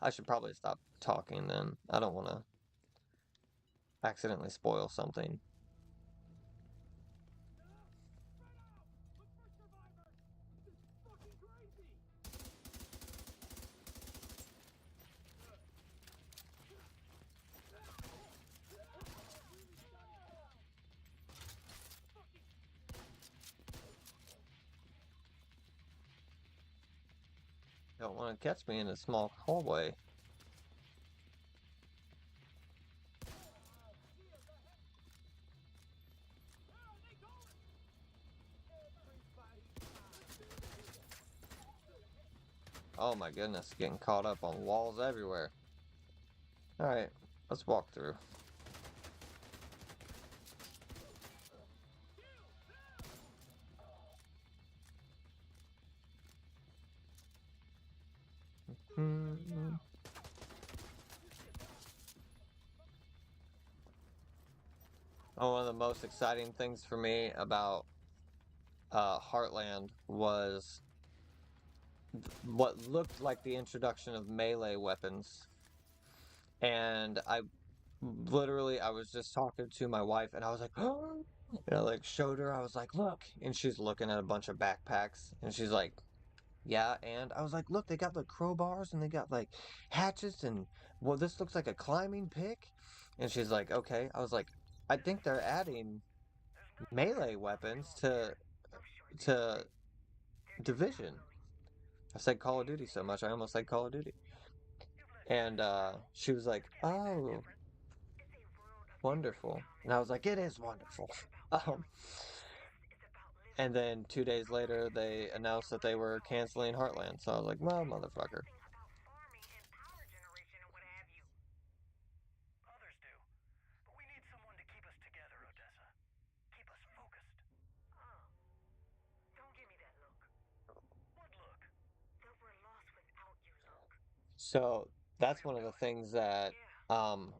I should probably stop talking then. I don't want to accidentally spoil something. Don't want to catch me in a small hallway. Oh my goodness, getting caught up on walls everywhere. Alright, let's walk through. One of the most exciting things for me about Heartland was what looked like the introduction of melee weapons. And I was just talking to my wife, and I was like, oh, and I like showed her, I was like, look, and she's looking at a bunch of backpacks, and she's like, yeah, and I was like, look, they got like crowbars, and they got like hatchets, and well, this looks like a climbing pick. And she's like, okay. I was like, I think they're adding melee weapons to Division. I said Call of Duty so much, I almost said Call of Duty. And she was like, oh, wonderful. And I was like, it is wonderful. Um, And then 2 days later, they announced that they were canceling Heartland. So I was like, well, motherfucker. Others do. But we need someone to keep us together, Odessa. Keep us focused. Don't give me that look. What look? That we're lost without you look. So that's one of the things that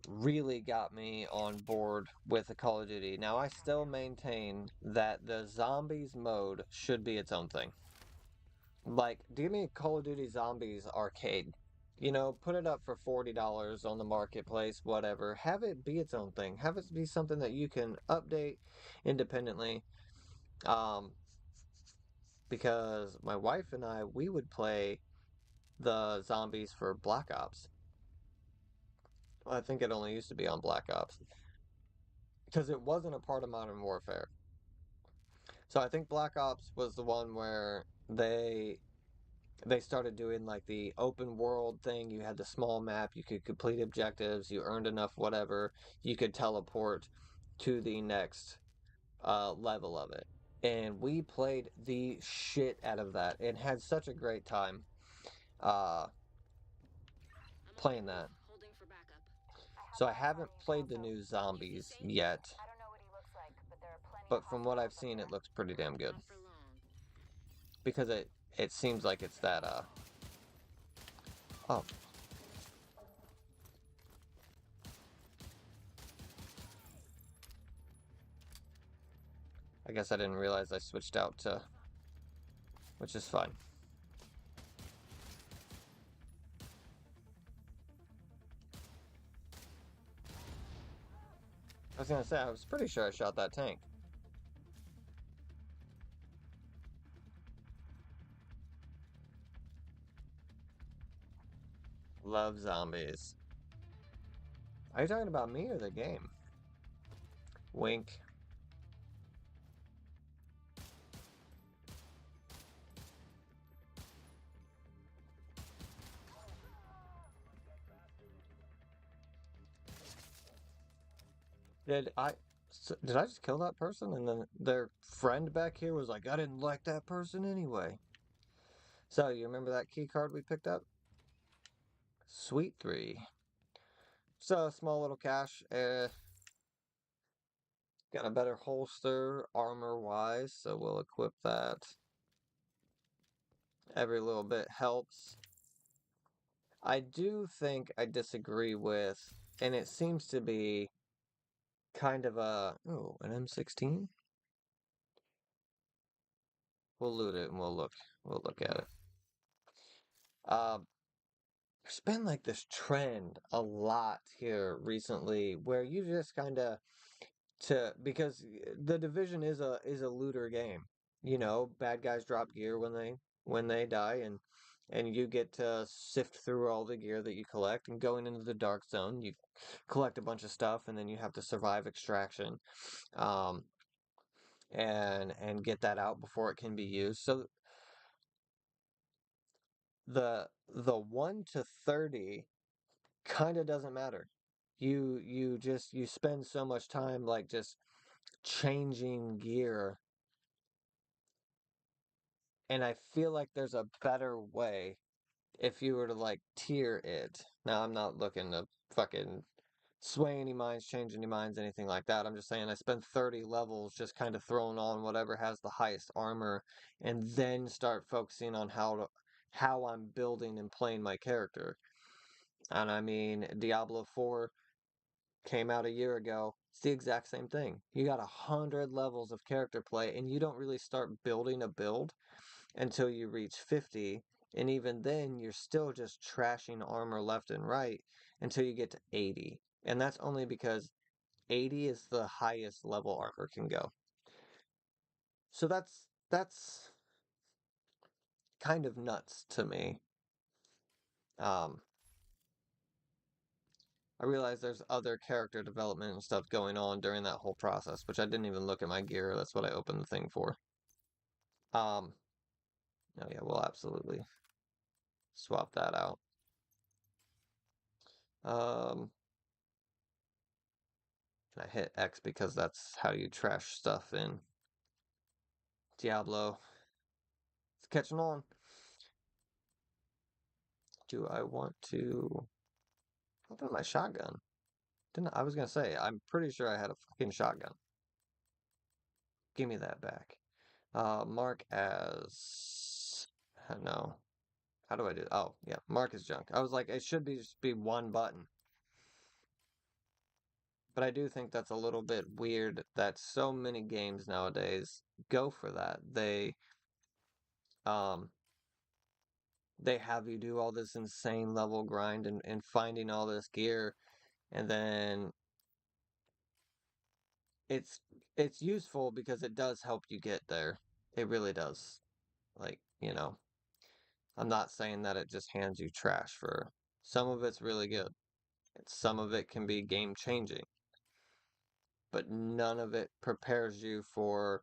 really got me on board with the Call of Duty. Now, I still maintain that the zombies mode should be its own thing. Like, give me a Call of Duty Zombies arcade. You know, put it up for $40 on the marketplace, whatever. Have it be its own thing. Have it be something that you can update independently. Because my wife and I, we would play the zombies for Black Ops. Well, I think it only used to be on Black Ops. Because it wasn't a part of Modern Warfare. So I think Black Ops was the one where they started doing like the open world thing. You had the small map, you could complete objectives, you earned enough whatever, you could teleport to the next level of it. And we played the shit out of that and had such a great time uh, playing that. Holding for backup. So I haven't played the new Zombies yet, I don't know what he looks like, but there are plenty but of from what I've hostiles up seen, there. it looks pretty damn good. Not for long. Because it seems like it's that oh, I guess I didn't realize I switched out to, which is fine. I was gonna say, I was pretty sure I shot that tank. Love zombies. Are you talking about me or the game? Wink. Did I did I just kill that person? And then their friend back here was like, I didn't like that person anyway. So you remember that key card we picked up? Sweet 3. So small little cache. Got a better holster armor wise, so we'll equip that. Every little bit helps. I do think I disagree with, and it seems to be kind of a, oh, an M16? We'll loot it and we'll look at it. There's been like this trend a lot here recently where you just kind of because the Division is a looter game. You know, bad guys drop gear when they die, and you get to sift through all the gear that you collect. And going into the dark zone, you collect a bunch of stuff, and then you have to survive extraction, um, and get that out before it can be used. So the 1 to 30 kind of doesn't matter. You spend so much time like just changing gear, and I feel like there's a better way if you were to like tier it. Now I'm not looking to fucking sway any minds, change any minds, anything like that. I'm just saying I spend 30 levels just kind of throwing on whatever has the highest armor and then start focusing on how I'm building and playing my character. And I mean, Diablo 4 came out a year ago. It's the exact same thing. You got 100 levels of character play, and you don't really start building a build until you reach 50. And even then, you're still just trashing armor left and right until you get to 80. And that's only because 80 is the highest level armor can go. So that's kind of nuts to me. Um, I realize there's other character development and stuff going on during that whole process, which I didn't even look at my gear. That's what I opened the thing for. Oh yeah, we'll absolutely swap that out. I hit X because that's how you trash stuff in Diablo. It's catching on. Do I want to open my shotgun? Didn't I was gonna say, I'm pretty sure I had a fucking shotgun. Give me that back. Mark as no. How do I do? Oh, yeah, mark as junk. I was like, it should be just be one button. But I do think that's a little bit weird that so many games nowadays go for that. Um they have you do all this insane level grind and finding all this gear, and then it's it's useful because it does help you get there. It really does. Like, I'm not saying that it just hands you trash for some of it's really good. And some of it can be game changing, but none of it prepares you for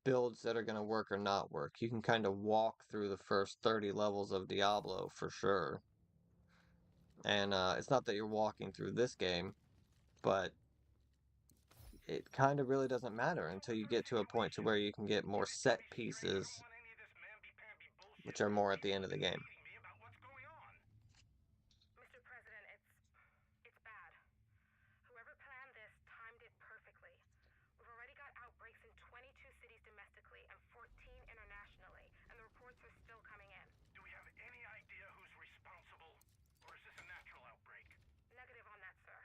builds that are going to work or not work. You can kind of walk through the first 30 levels of Diablo for sure. And it's not that you're walking through this game, but it kind of really doesn't matter until you get to a point to where you can get more set pieces, which are more at the end of the game. Mr. President, it's bad. Whoever planned this timed it perfectly. We've already got outbreaks in 22 cities domestically and 14 internationally, and the reports are still coming in. Do we have any idea who's responsible? Or is this a natural outbreak? Negative on that, sir.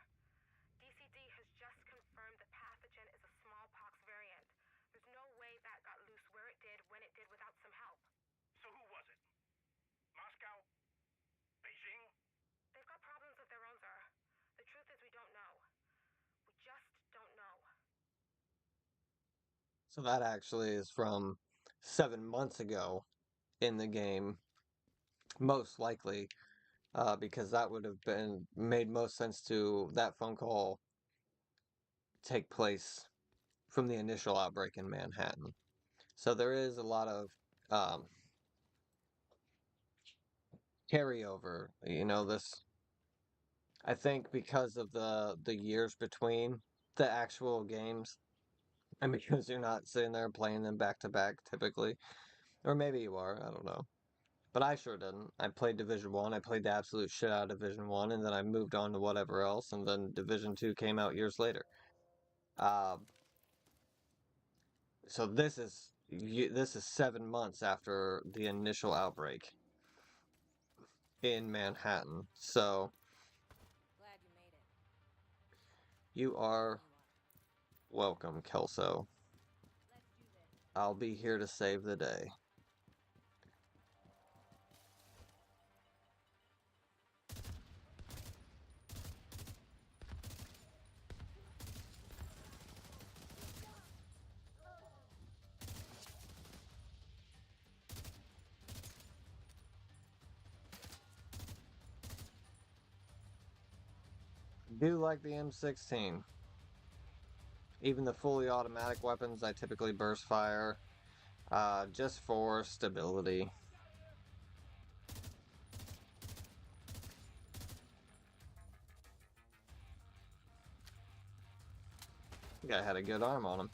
DCD has just confirmed the pathogen is a smallpox variant. There's no way that got loose where it did, when it did, without some help. So who was it? Moscow? Beijing? They've got problems of their own, sir. The truth is we don't know. We just don't know. So that actually is from 7 months ago in the game, most likely, because that would have been made most sense to that phone call take place from the initial outbreak in Manhattan. So there is a lot of um, carryover. This, I think, because of the years between the actual games, and because you're not sitting there playing them back to back typically, or maybe you are, I don't know. But I sure didn't. I played Division 1, I played the absolute shit out of Division 1, and then I moved on to whatever else, and then Division 2 came out years later. Uh, so this is 7 months after the initial outbreak in Manhattan. So Glad you made it. you are welcome, Kelso. Let's do this. I'll be here to save the day. Do like the M16. Even the fully automatic weapons, I typically burst fire, just for stability. The guy had a good arm on him.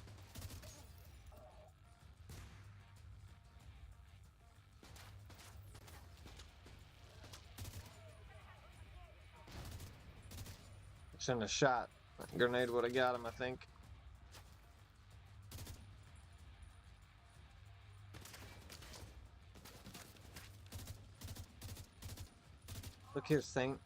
Shouldn't have shot. Grenade would have got him, I think. Look here, Saint.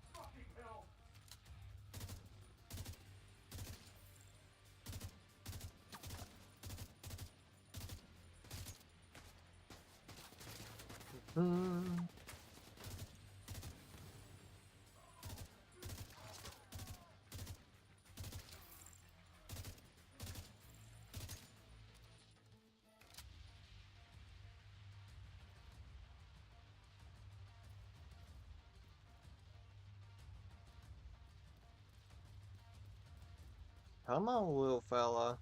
Come on, little fella.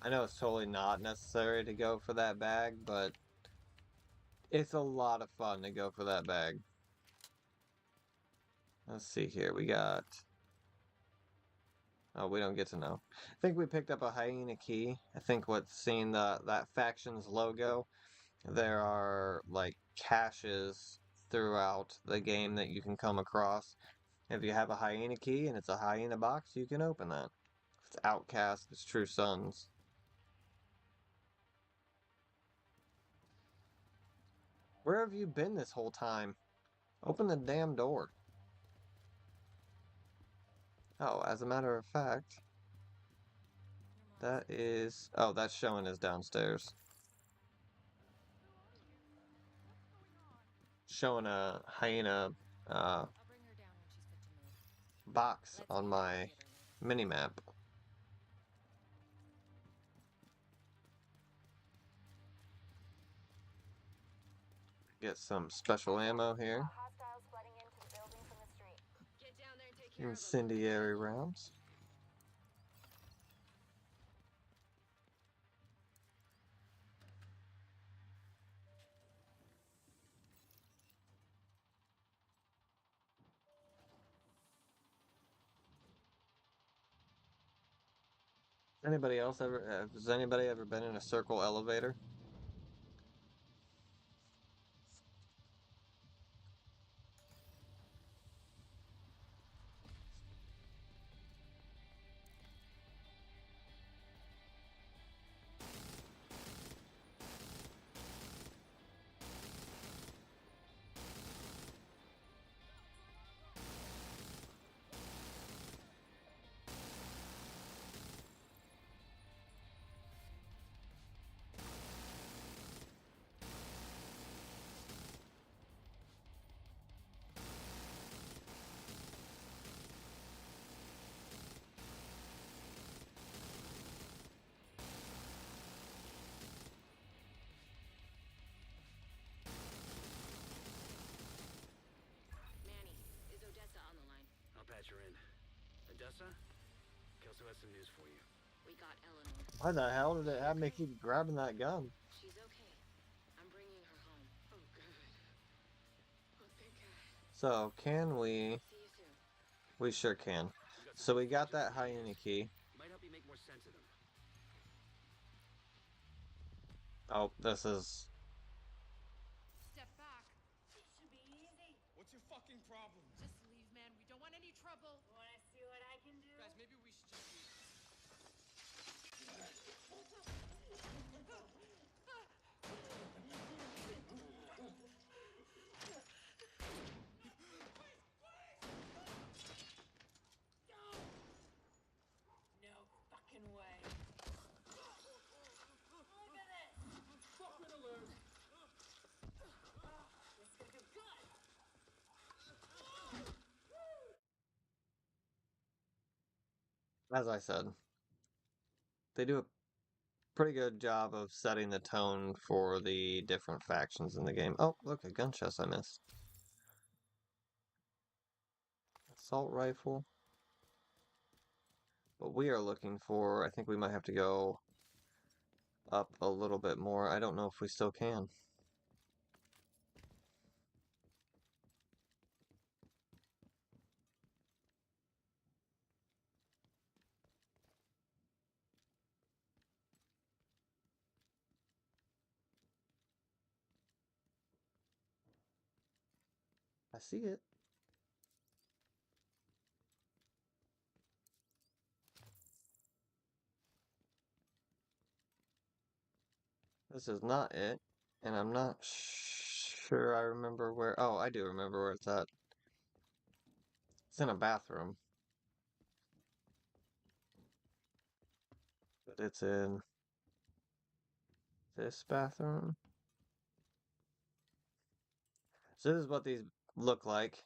I know it's totally not necessary to go for that bag, but it's a lot of fun to go for that bag. Let's see here. We got Oh, we don't get to know. I think we picked up a hyena key. I think what's seeing that faction's logo, there are like caches throughout the game that you can come across. If you have a hyena key and it's a hyena box, you can open that. If it's Outcast, it's True Sons. Where have you been this whole time? Open the damn door. Oh, as a matter of fact, that is... Oh, that's showing us downstairs. Showing a hyena box on my mini-map. Get some special ammo here. Incendiary rounds. Anybody else ever? Has anybody ever been in a circle elevator? Manny, is Odessa on the line? I'll patch her in. Odessa? Kelso has some news for you. We got Eleanor. Why the hell did it have me keep grabbing that gun? She's okay. I'm bringing her home. Oh, good. Oh, thank God. So, can we... We sure can. So we got that hyena key. Might help you make more sense of them. Oh, this is... Step back. It should be easy. What's your fucking problem? Just leave, man. We don't want any trouble. Wanna see what I can do? Guys, maybe we should just leave. No fucking way. Look at this. Fucking alert. This could do good. As I said, they do a pretty good job of setting the tone for the different factions in the game. Oh, look, a gun chest I missed. Assault rifle. What we are looking for, I think we might have to go up a little bit more. I don't know if we still can. I see it. This is not it, and I'm not sure I remember where... Oh, I do remember where it's at. It's in a bathroom. But it's in this bathroom. So this is what these look like.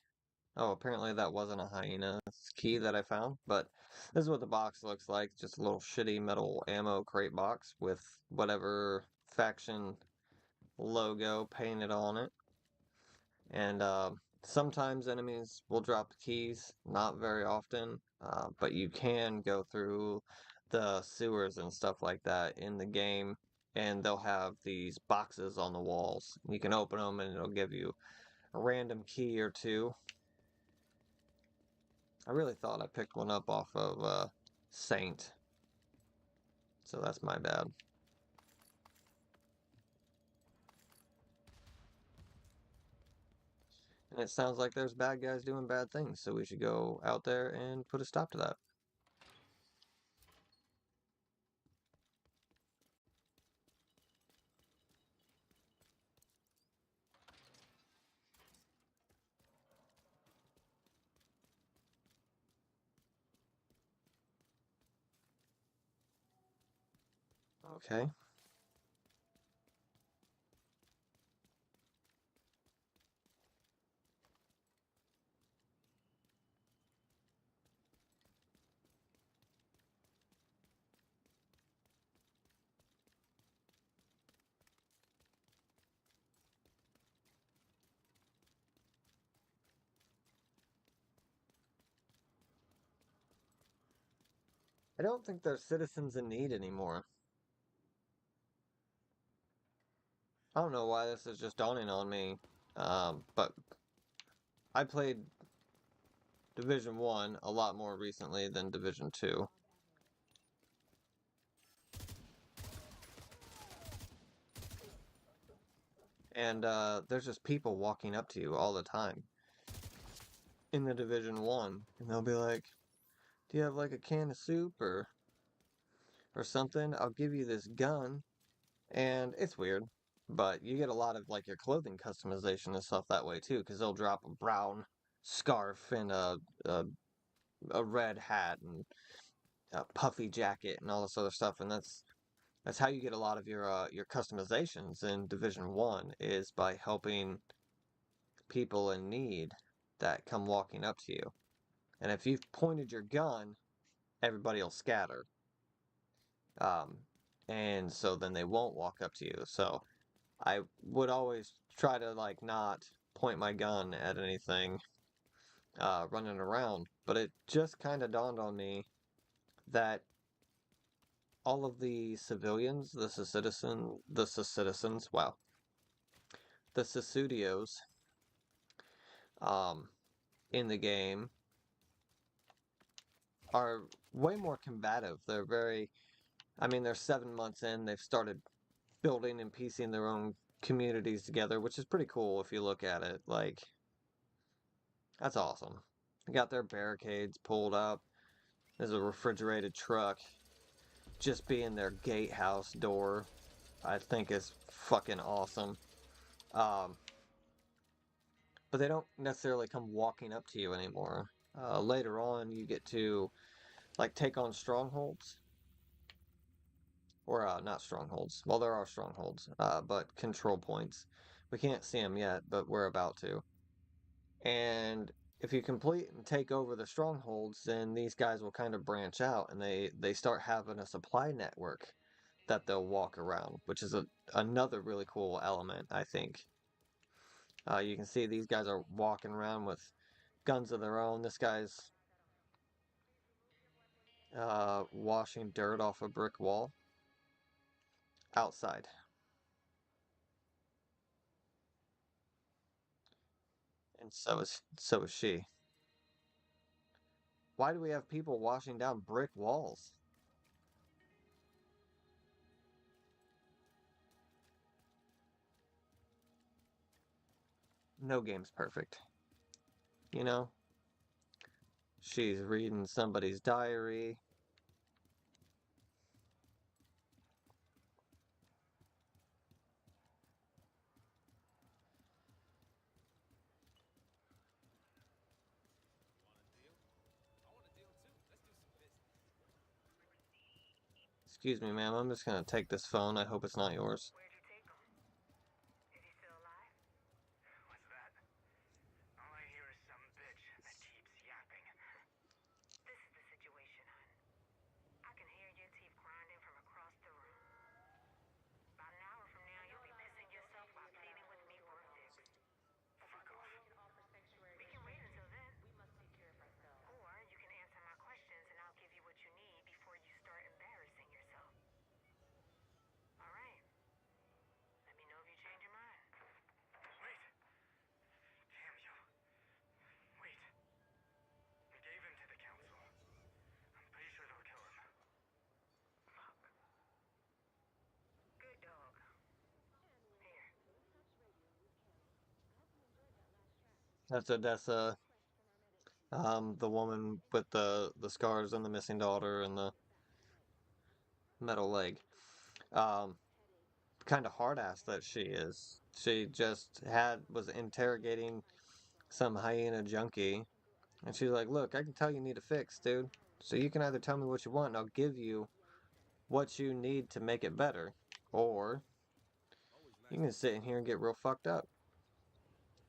Oh, apparently that wasn't a hyena key that I found, but this is what the box looks like. Just a little shitty metal ammo crate box with whatever faction logo painted on it. And sometimes enemies will drop the keys, not very often, but you can go through the sewers and stuff like that in the game, and they'll have these boxes on the walls. You can open them and it'll give you a random key or two. I really thought I picked one up off of saint. So that's my bad. And it sounds like there's bad guys doing bad things, so we should go out there and put a stop to that. Okay. I don't think there's citizens in need anymore. I don't know why this is just dawning on me, but I played Division 1 a lot more recently than Division 2. And there's just people walking up to you all the time in the Division 1, and they'll be like, do you have like a can of soup or something? I'll give you this gun. And it's weird, but you get a lot of like your clothing customization and stuff that way too, because they'll drop a brown scarf and a red hat and a puffy jacket and all this other stuff, and that's how you get a lot of your customizations in Division 1 is by helping people in need that come walking up to you. And if you've pointed your gun, everybody will scatter. Um, and so then they won't walk up to you. So I would always try to like not point my gun at anything running around, but it just kind of dawned on me that all of the civilians, wow, the Sustudios um, in the game are way more combative. I mean, they're 7 months in, they've started building and piecing their own communities together, which is pretty cool if you look at it. Like, that's awesome. They got their barricades pulled up. There's a refrigerated truck just being their gatehouse door. I think is fucking awesome. But they don't necessarily come walking up to you anymore. Later on, you get to like take on strongholds, or not strongholds. Well, there are strongholds, but control points. We can't see them yet, but we're about to. And if you complete and take over the strongholds, then these guys will kind of branch out, and they start having a supply network that they'll walk around, which is another really cool element, I think. You can see these guys are walking around with guns of their own. This guy's washing dirt off a brick wall outside. And so is she. Why do we have people washing down brick walls? No game's perfect. You know? She's reading somebody's diary. Excuse me, ma'am. I'm just gonna take this phone. I hope it's not yours. Where'd you take him? Is he still alive? What's that? All I hear is some bitch that keeps yapping. This is the situation, hon. I can hear your teeth grinding from across the room. About an hour from now, you'll be pissing yourself while pleading with me for a fix. Fuck off. We can wait until then. Or you can answer my questions and I'll give you what you need before you start embarrassing yourself. All right. That's Odessa. The woman with the scars and the missing daughter and the metal leg. Kind of hard ass that she is. She just was interrogating some hyena junkie, and she's like, "Look, I can tell you need a fix, dude. So you can either tell me what you want, and I'll give you what you need to make it better, or you can sit in here and get real fucked up,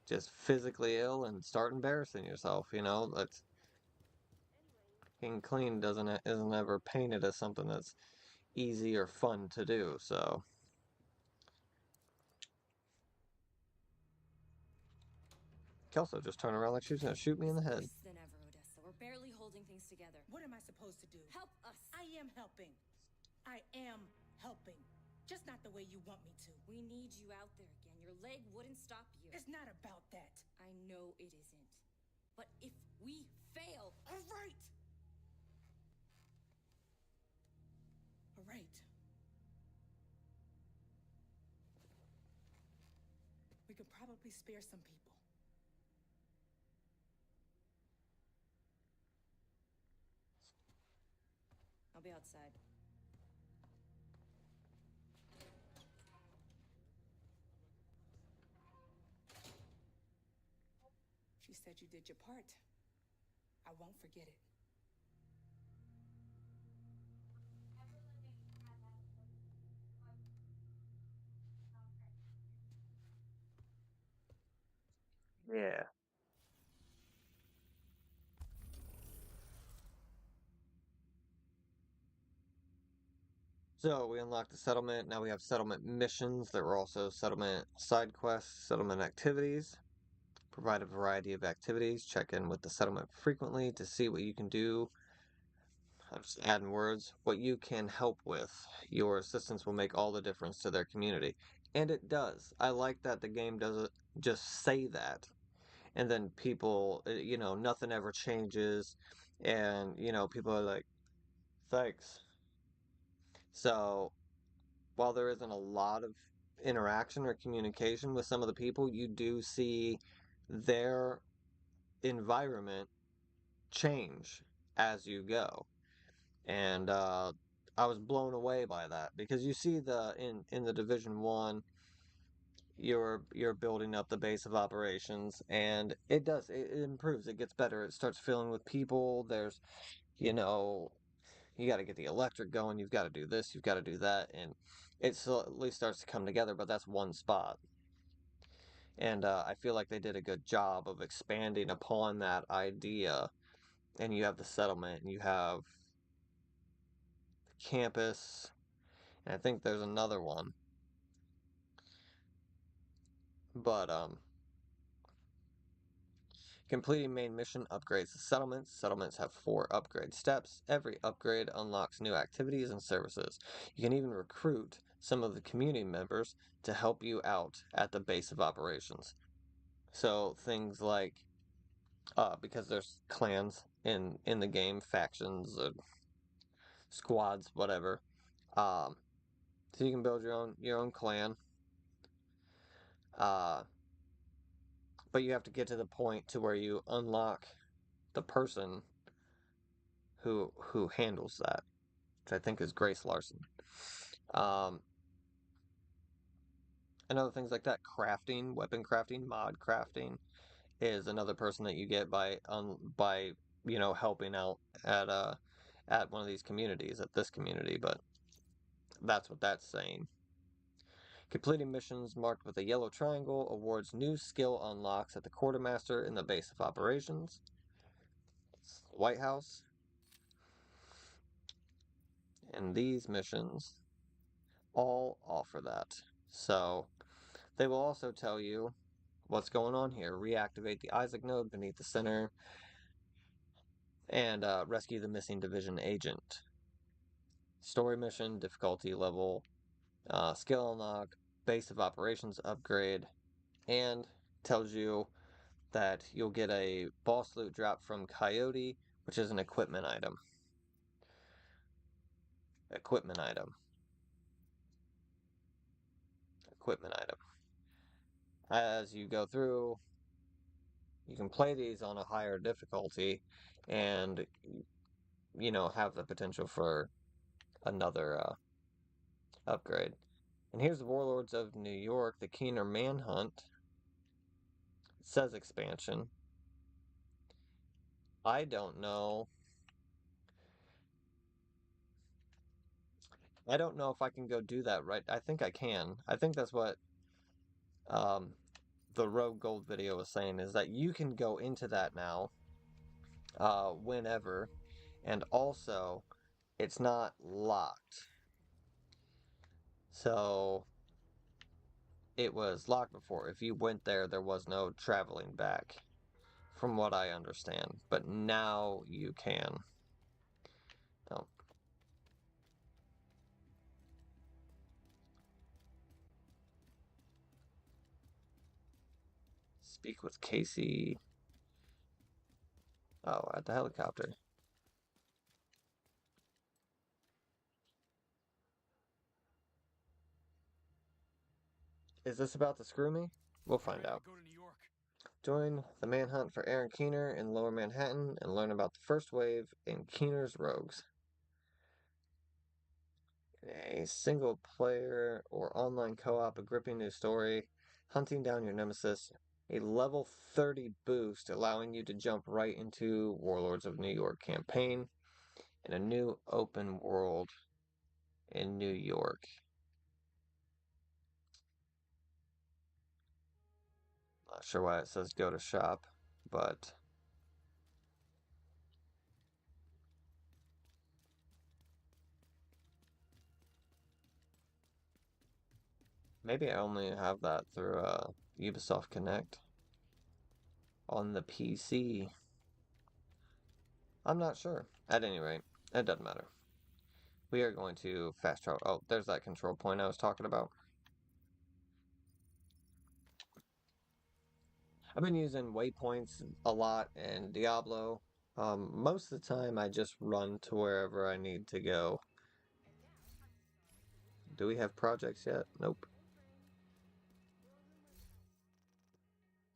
just physically ill and start embarrassing yourself. You know, that's getting clean isn't ever painted as something that's easy or fun to do. So." Kelso just turned around like she was gonna shoot me in the head. Worse than ever, Odessa. We're barely holding things together. What am I supposed to do? Help us. I am helping. I am helping. Just not the way you want me to. We need you out there again. Your leg wouldn't stop you. It's not about that. I know it isn't. But if we fail... All right. All right. We could probably spare some people. I'll be outside. She said you did your part. I won't forget it. Yeah. So we unlocked the settlement. Now we have settlement missions. There were also settlement side quests, settlement activities. Provide a variety of activities. Check in with the settlement frequently to see what you can do. I'm just adding words. What you can help with. Your assistance will make all the difference to their community. And it does. I like that the game doesn't just say that. And then people, nothing ever changes. And, people are like, thanks. So while there isn't a lot of interaction or communication with some of the people, you do see their environment change as you go. And I was blown away by that because you see in the Division 1, you're building up the base of operations, and it improves, it gets better, it starts filling with people. There's, you know, you got to get the electric going, you've got to do this, you've got to do that, and it slowly starts to come together, but that's one spot. And I feel like they did a good job of expanding upon that idea. And you have the settlement, and you have the campus, and I think there's another one. But completing main mission upgrades the settlements. Settlements have 4 upgrade steps. Every upgrade unlocks new activities and services. You can even recruit some of the community members to help you out at the base of operations. So things like, because there's clans in the game, factions, squads, whatever. So you can build your own clan. But you have to get to the point to where you unlock the person who handles that, which I think is Grace Larson. And other things like that. Crafting, weapon crafting, mod crafting is another person that you get by helping out at one of these communities, at this community, but that's what that's saying. Completing missions marked with a yellow triangle awards new skill unlocks at the quartermaster in the base of operations. White House. And these missions all offer that. So they will also tell you what's going on here. Reactivate the Isaac node beneath the center and rescue the missing division agent. Story mission, difficulty level, skill unlock, base of operations upgrade, and tells you that you'll get a boss loot drop from Coyote, which is an equipment item. Equipment item. Equipment item. As you go through, you can play these on a higher difficulty and, you know, have the potential for another upgrade. And here's the Warlords of New York, the Keener Manhunt. It says expansion. I don't know. I don't know if I can go do that right. I think I can. I think that's what um, the Rogue Gold video was saying, is that you can go into that now whenever, and also it's not locked. So it was locked before. If you went there, there was no traveling back, from what I understand. But now you can. Oh. Speak with Casey. Oh, at the helicopter. Is this about to screw me? We'll find out. Go to New York. Join the manhunt for Aaron Keener in Lower Manhattan and learn about the first wave in Keener's Rogues. A single player or online co-op, a gripping new story, hunting down your nemesis, a level 30 boost allowing you to jump right into Warlords of New York campaign, and a new open world in New York. Not sure why it says go to shop, but maybe I only have that through Ubisoft Connect on the PC. I'm not sure. At any rate, it doesn't matter. We are going to fast travel. Oh, there's that control point I was talking about. I've been using waypoints a lot in Diablo. Most of the time, I just run to wherever I need to go. Do we have projects yet? Nope.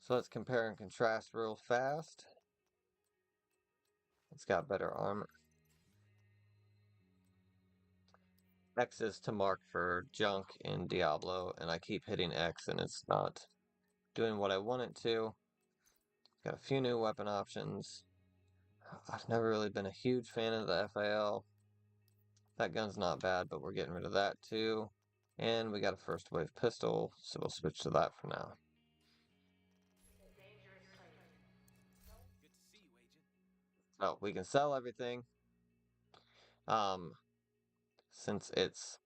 So let's compare and contrast real fast. It's got better armor. X is to mark for junk in Diablo, and I keep hitting X and it's not doing what I want it to. Got a few new weapon options. I've never really been a huge fan of the FAL. That gun's not bad, but we're getting rid of that too. And we got a first wave pistol, so we'll switch to that for now. Oh, we can sell everything. Since it's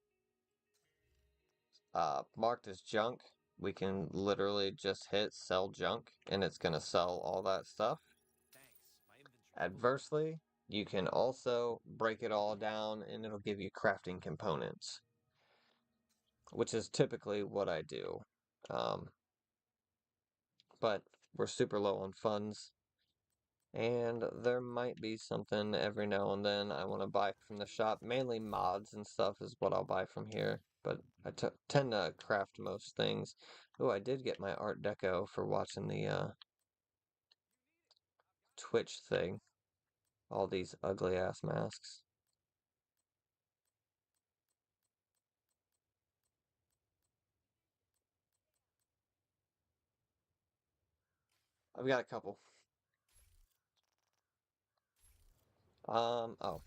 marked as junk, we can literally just hit sell junk and it's gonna sell all that stuff. Adversely, you can also break it all down and it'll give you crafting components, which is typically what I do. But we're super low on funds, and there might be something every now and then I want to buy from the shop. Mainly mods and stuff is what I'll buy from here, but I tend to craft most things. Oh, I did get my Art Deco for watching the Twitch thing. All these ugly ass masks. I've got a couple. Oh,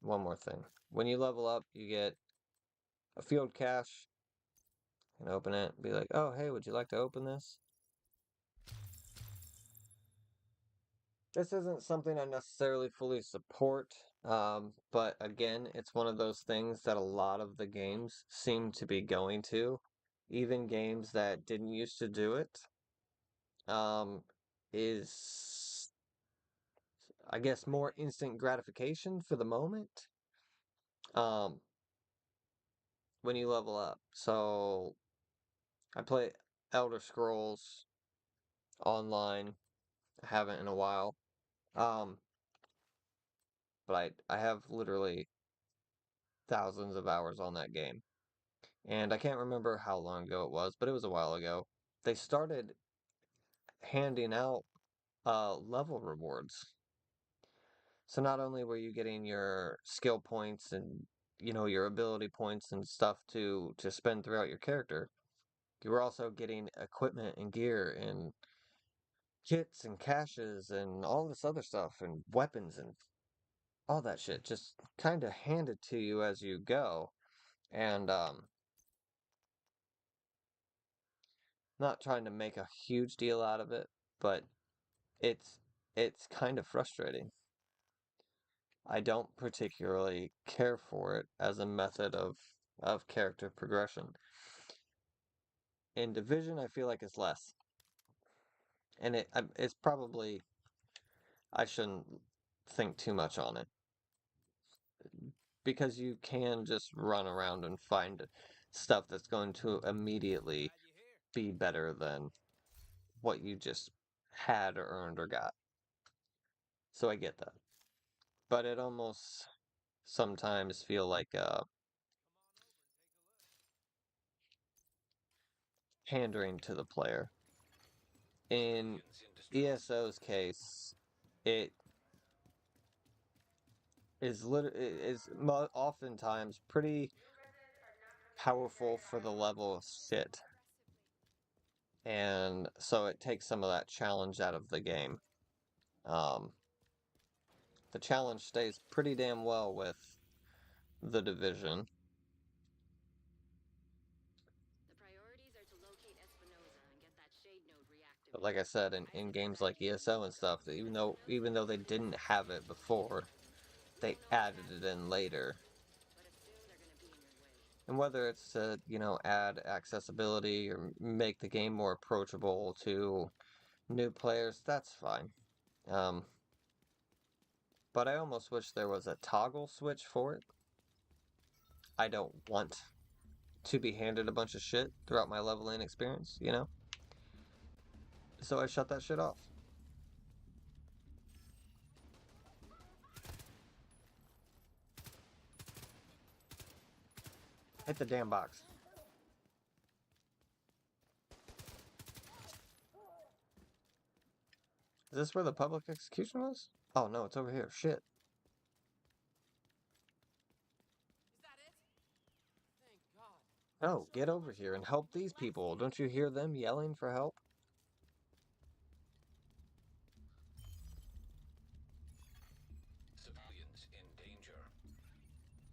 one more thing. When you level up, you get a field cache. You can open it, be like, oh, hey, would you like to open this? This isn't something I necessarily fully support, but again, it's one of those things that a lot of the games seem to be going to. Even games that didn't used to do it, is, I guess, more instant gratification for the moment. Um, when you level up. So I play Elder Scrolls online. I haven't in a while. Um, but I have literally thousands of hours on that game. And I can't remember how long ago it was, but it was a while ago. They started handing out level rewards. So not only were you getting your skill points and your ability points and stuff to spend throughout your character, you were also getting equipment and gear and kits and caches and all this other stuff and weapons and all that shit just kind of handed to you as you go. And not trying to make a huge deal out of it, but it's it's kind of frustrating. I don't particularly care for it as a method of character progression. In Division, I feel like it's less, and it's probably I shouldn't think too much on it because you can just run around and find stuff that's going to immediately be better than what you just had or earned or got. So I get that, but it almost sometimes feel like pandering to the player. In ESO's case, it is oftentimes pretty powerful for the level of shit, and so it takes some of that challenge out of the game. The challenge stays pretty damn well with the Division. But like I said, in games like ESO and stuff, even though they didn't have it before, they added it in later. And whether it's to, add accessibility or make the game more approachable to new players, that's fine. But I almost wish there was a toggle switch for it. I don't want to be handed a bunch of shit throughout my leveling experience, So I shut that shit off. Hit the damn box. Is this where the public execution was? Oh no, it's over here. Shit. No, get over here and help these people. Don't you hear them yelling for help? Civilians in danger.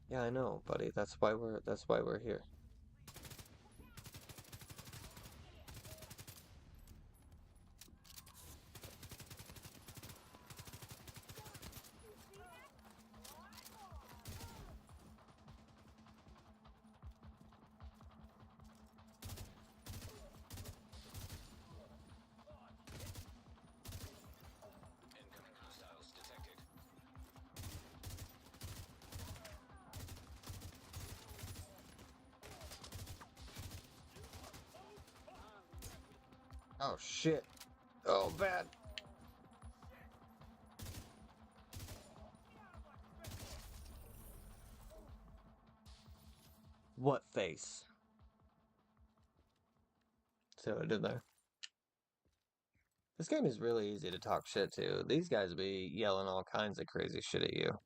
Yeah, I know, buddy. That's why we're here. Incoming hostiles detected. Oh shit. Oh bad. What face? See what I did there? This game is really easy to talk shit to. These guys be yelling all kinds of crazy shit at you.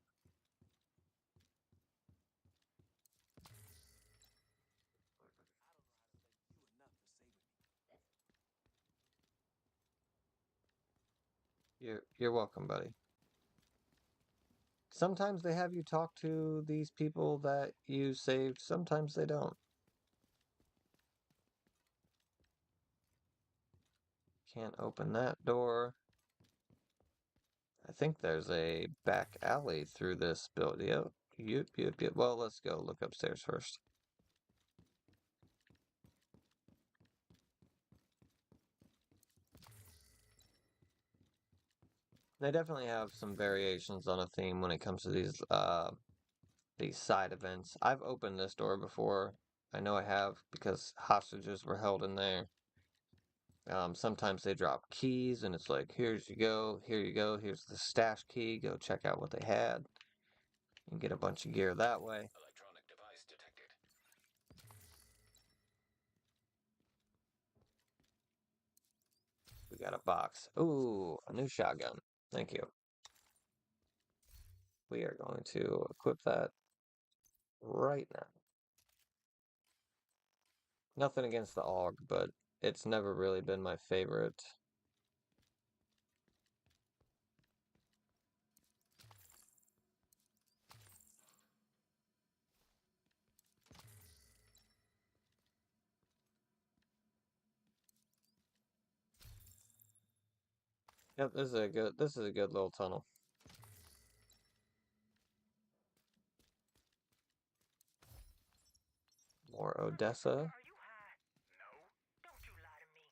You're welcome, buddy. Sometimes they have you talk to these people that you saved, sometimes they don't. Can't open that door. I think there's a back alley through this building. Yep. Well, let's go look upstairs first. They definitely have some variations on a theme when it comes to these side events. I've opened this door before. I know I have because hostages were held in there. Sometimes they drop keys and it's like, here you go, here's the stash key, go check out what they had. And get a bunch of gear that way. Electronic device detected. We got a box. Ooh, a new shotgun. Thank you. We are going to equip that right now. Nothing against the AUG, but it's never really been my favorite. Yep, this is a good little tunnel. More Odessa. Are you high? No. Don't you lie to me.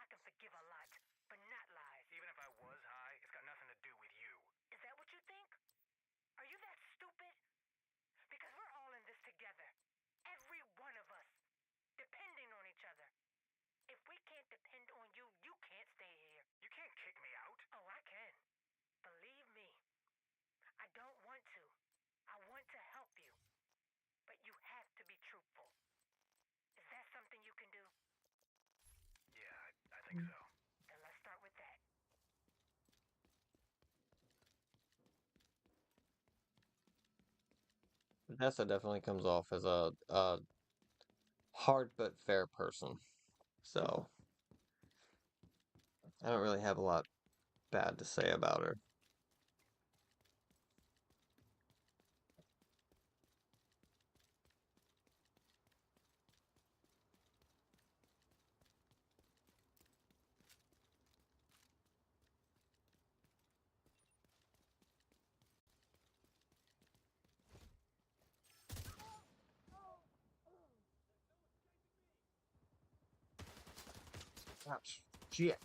I can forgive a lot, but not lies. Even if I was high, it's got nothing to do with you. Is that what you think? Are you that stupid? Because we're all in this together. Every one of us. Depending on each other. If we can't depend on you, you can't stay here. You can't kick me out. Oh, I can. Believe me. I don't want to. I want to help you. But you have to be truthful. Is that something you can do? Yeah, I think so. Then let's start with that. Odessa definitely comes off as a hard but fair person. So I don't really have a lot bad to say about her. Ouch. Shit.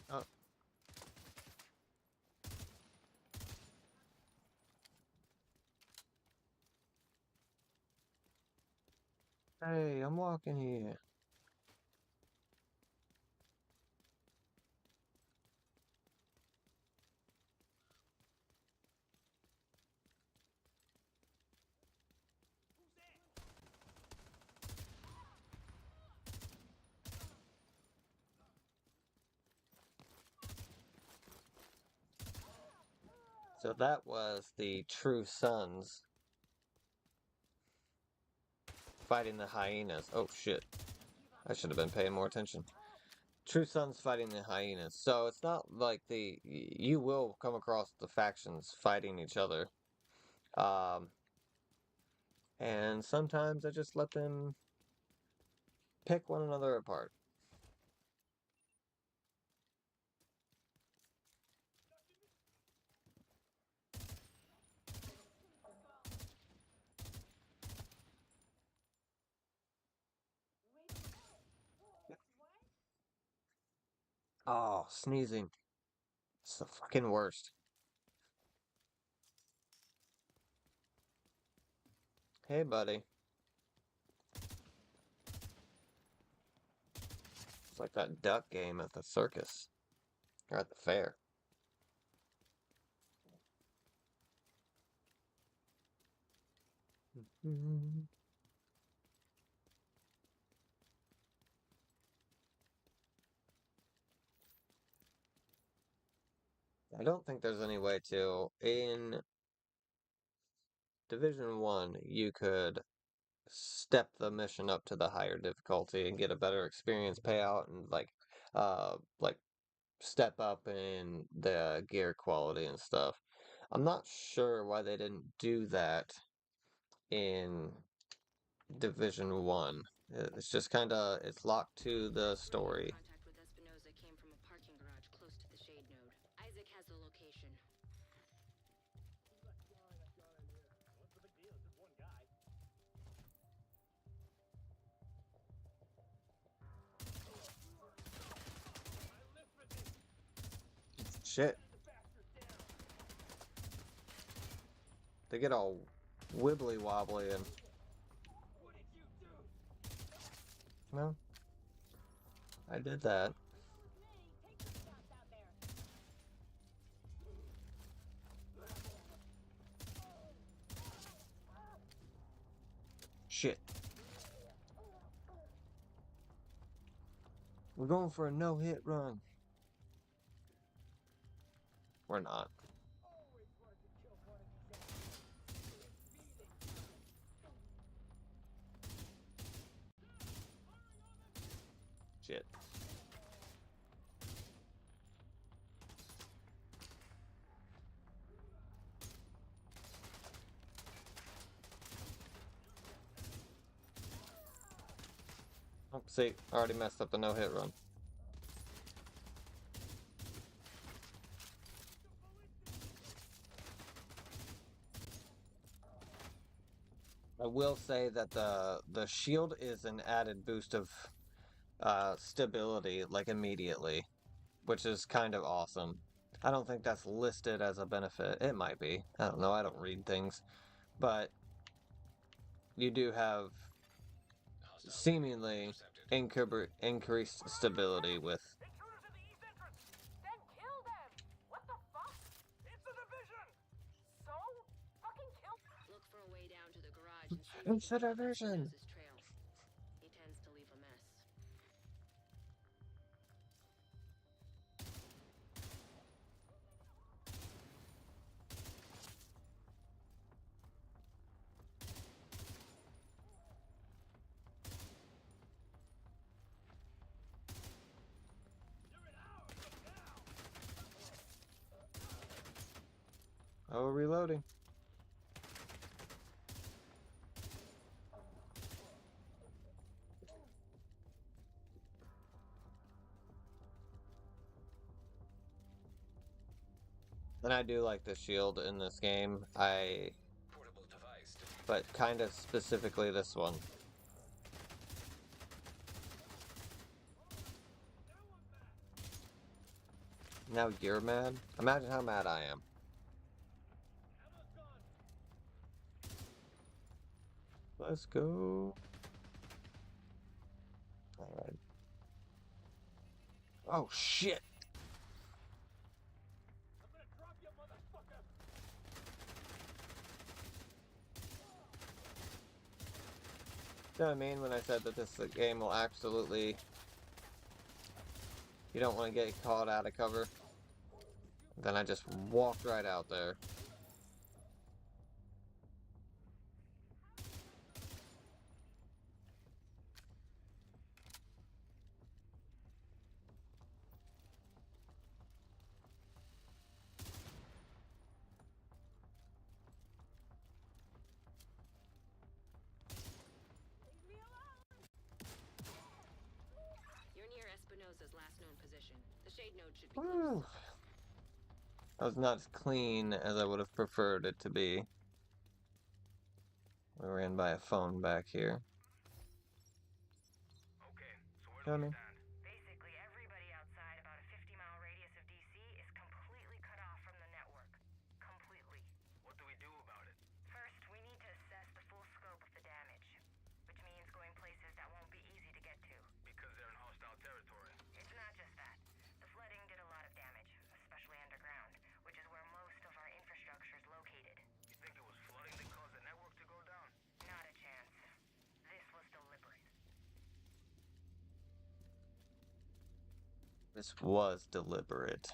Oh. Hey, I'm walking here. So that was the True Sons fighting the hyenas. Oh shit. I should have been paying more attention. True Sons fighting the hyenas. So it's not like you will come across the factions fighting each other. And sometimes I just let them pick one another apart. Oh, sneezing. It's the fucking worst. Hey, buddy. It's like that duck game at the circus. Or at the fair. I don't think there's any way to. In Division 1, you could step the mission up to the higher difficulty and get a better experience payout and like step up in the gear quality and stuff. I'm not sure why they didn't do that in Division 1. It's just kind of it's locked to the story. Contact with Espinosa came from a parking garage close to the shade node. Isaac has the location. Shit. They get all wibbly wobbly and well, I did that. Shit. We're going for a no-hit run. We're not. Shit. Oh, see, already messed up the no-hit run. I will say that the shield is an added boost of stability, like immediately, which is kind of awesome. I don't think that's listed as a benefit. It might be. I don't know. I don't read things. But you do have seemingly increased stability with. Then kill them! What the fuck? It's a division! So? Fucking kill. Look for a way down to the garage and see if you It's can a pick up division! Espinosa's trail. He tends to leave a mess. Oh, reloading. And I do like the shield in this game. But kind of specifically this one. Now you're mad? Imagine how mad I am. Let's go. Alright. Oh, shit! You know what I mean when I said that this game will absolutely... You don't want to get caught out of cover. Then I just walked right out there. You're near Espinosa's last known position. The shade node should be Woo. close. That was not as clean as I would have preferred it to be. We ran by a phone back here. Okay, so where Tell do we me. stand? Basically, everybody outside about a 50-mile radius of DC is completely cut off from the network. Completely. What do we do about it? First, we need to assess the full scope of the damage, which means going places that won't be easy to get to. Because they're in hostile territory. It's not just that. The flooding did a lot of damage, especially underground, which is where most of our infrastructure is located. You think it was flooding that caused the network to go down? Not a chance. This was deliberate. This was deliberate.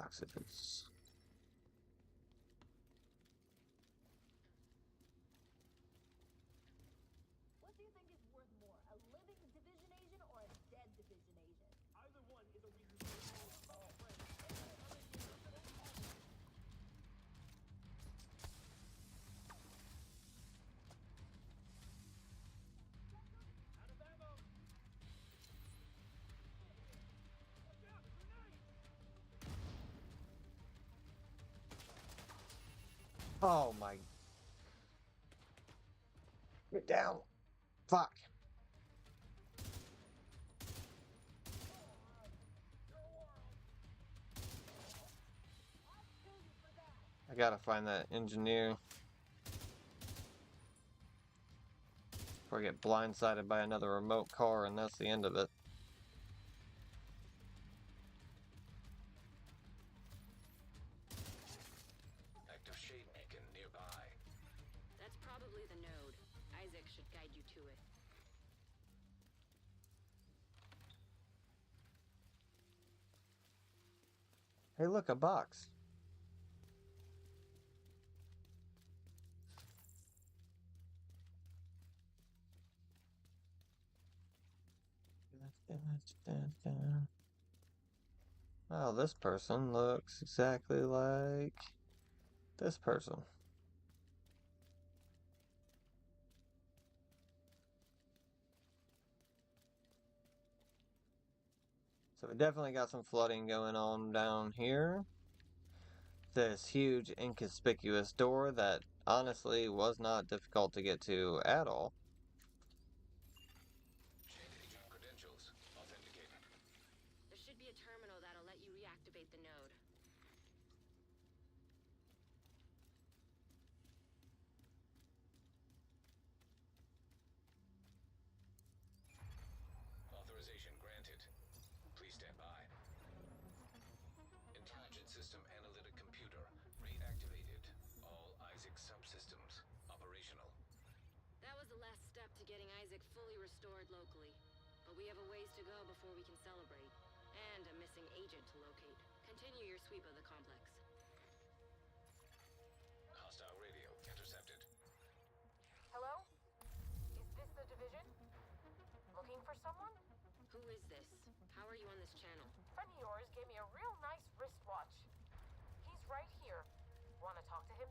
Oxidants. What do you think is worth more, a living division agent or a dead division agent? Either one is a reason to all our friends. Out of ammo! Watch out, grenade! Oh my. Get down. Fuck. I gotta find that engineer before I get blindsided by another remote car, and that's the end of it. Active shade should guide you to it. Hey, look, a box. Oh, this person looks exactly like this person. So we definitely got some flooding going on down here. This huge inconspicuous door that honestly was not difficult to get to at all. Agent credentials authenticated. There should be a terminal that'll let you reactivate the node. Authorization granted. Please stand by. Intelligent system analytic computer reactivated. All ADHOCx subsystems operational. That was the last step to getting Isaac fully restored locally. But we have a ways to go before we can celebrate. And a missing agent to locate. Continue your sweep of the complex. Hostile radio intercepted. Hello? Is this the division? Looking for someone? Who is this? How are you on this channel? Friend of yours gave me a real nice wristwatch. He's right here. Want to talk to him?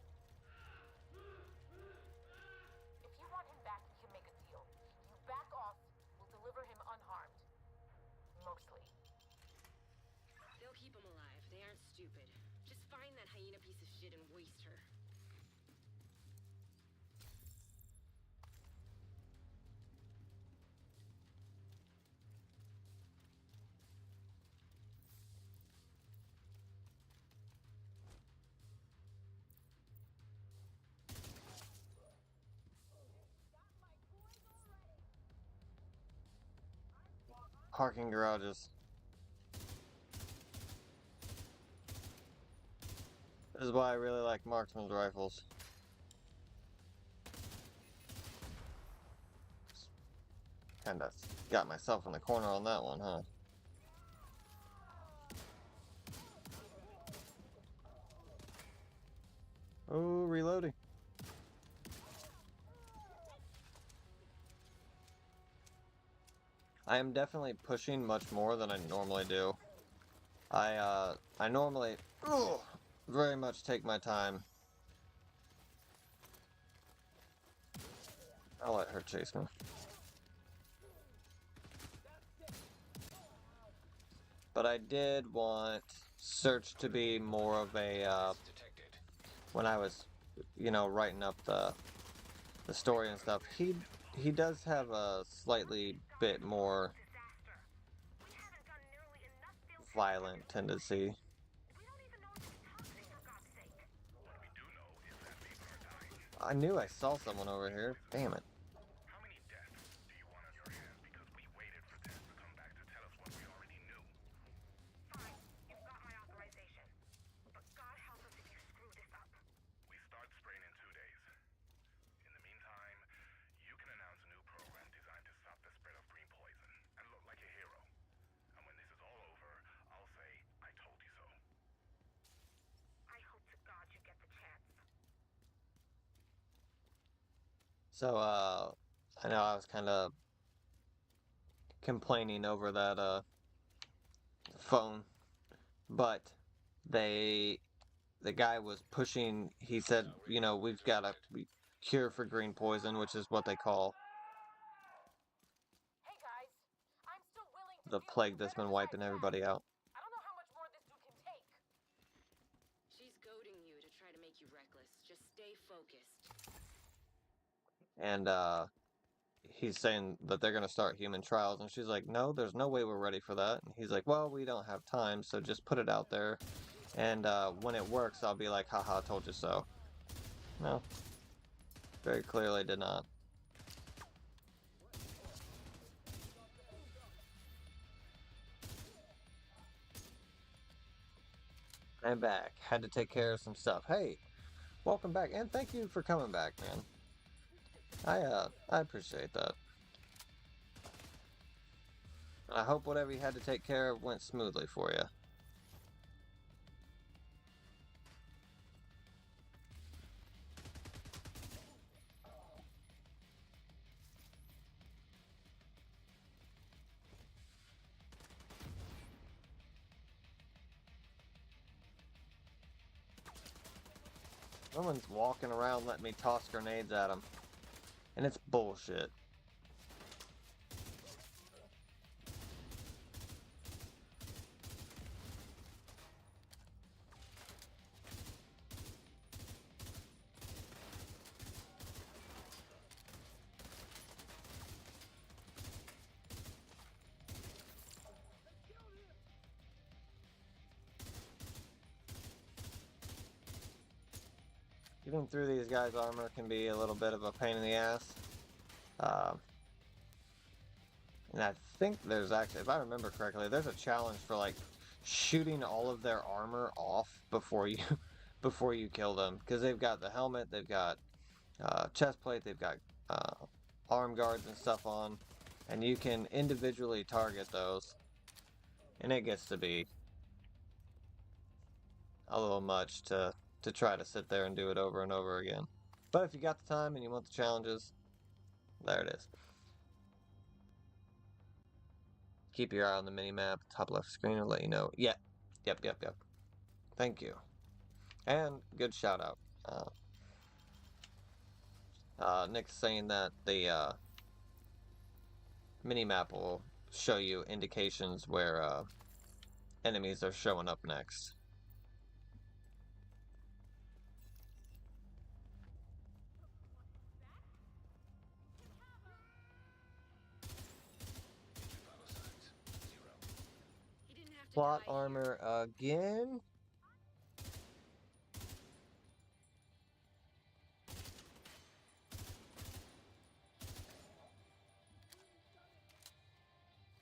If you want him back, we can make a deal. You back off, we'll deliver him unharmed. Mostly. They'll keep him alive. They aren't stupid. Just find that hyena piece of shit and waste her. Parking garages. This is why I really like marksman's rifles. Kinda got myself in the corner on that one, huh? Oh, reloading. I am definitely pushing much more than I normally do. I normally very much take my time. I'll let her chase me. But I did want Search to be more of a, when I was, you know, writing up the story and stuff, he does have a slightly bit more violent tendency. I knew I saw someone over here. Damn it. How many deaths do you want on your hands because we waited for Tess to come back to tell us what we already knew? Fine, you've got my authorization. But God help us if you screw this up. We start spraying in 2 days. In the meantime, you can announce a new program designed to stop the spread of green poison and look like a hero. And when this is all over, I'll say, I told you so. I hope to God you get the chance. So, I know I was kind of complaining over that, phone, but the guy was pushing, he said, you know, we've got a cure for green poison, which is what they call Hey guys, I'm still willing to the deal plague with that's better been besides wiping that. everybody out. I don't know how much more this dude can take. She's goading you to try to make you reckless. Just stay focused. And, he's saying that they're going to start human trials, and she's like, no, there's no way we're ready for that. And he's like, well, we don't have time, so just put it out there, and when it works, I'll be like, haha, told you so. No, very clearly did not. I'm back. Had to take care of some stuff. Hey, welcome back, and thank you for coming back, man. I appreciate that. I hope whatever you had to take care of went smoothly for you. Someone's walking around letting me toss grenades at him. And it's bullshit. Getting through these guys' armor can be a little bit of a pain in the ass. And I think there's actually, if I remember correctly, there's a challenge for like shooting all of their armor off before you before you kill them, because they've got the helmet, they've got chest plate, they've got arm guards and stuff on, and you can individually target those, and it gets to be a little much to try to sit there and do it over and over again. But if you got the time and you want the challenges, there it is. Keep your eye on the mini-map, top left screen, will let you know. Yep. Thank you. And good shout out. Nick's saying that the mini-map will show you indications where enemies are showing up next. Plot armor again?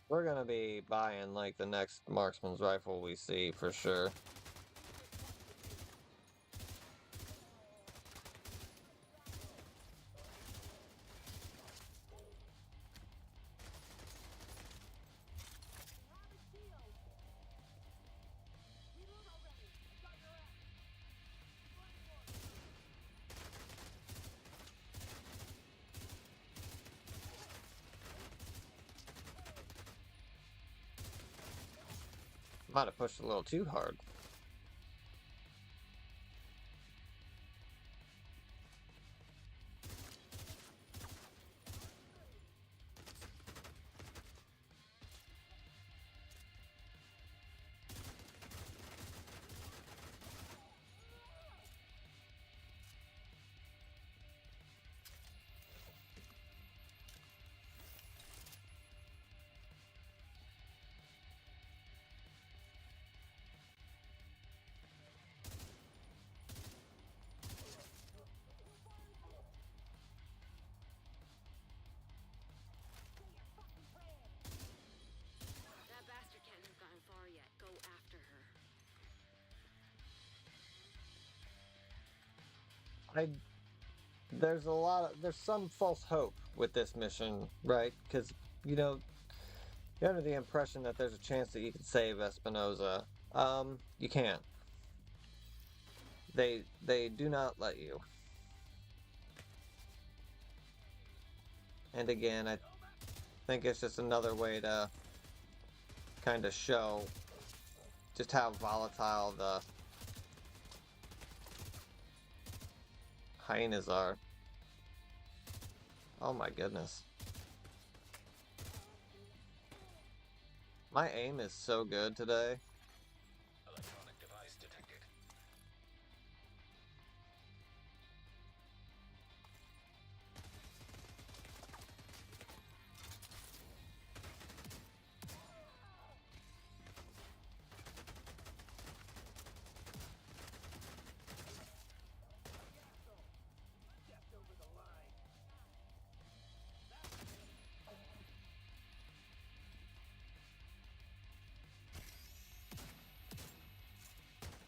We're gonna be buying like the next marksman's rifle we see for sure. Might have pushed a little too hard. That bastard can't have gotten far yet. Go after her. There's some false hope with this mission, right? Because, you know, you're under the impression that there's a chance that you can save Espinosa. You can't. They do not let you. And again, I think it's just another way to kind of show just how volatile the hyenas are. Oh my goodness. My aim is so good today. Electronic device detected.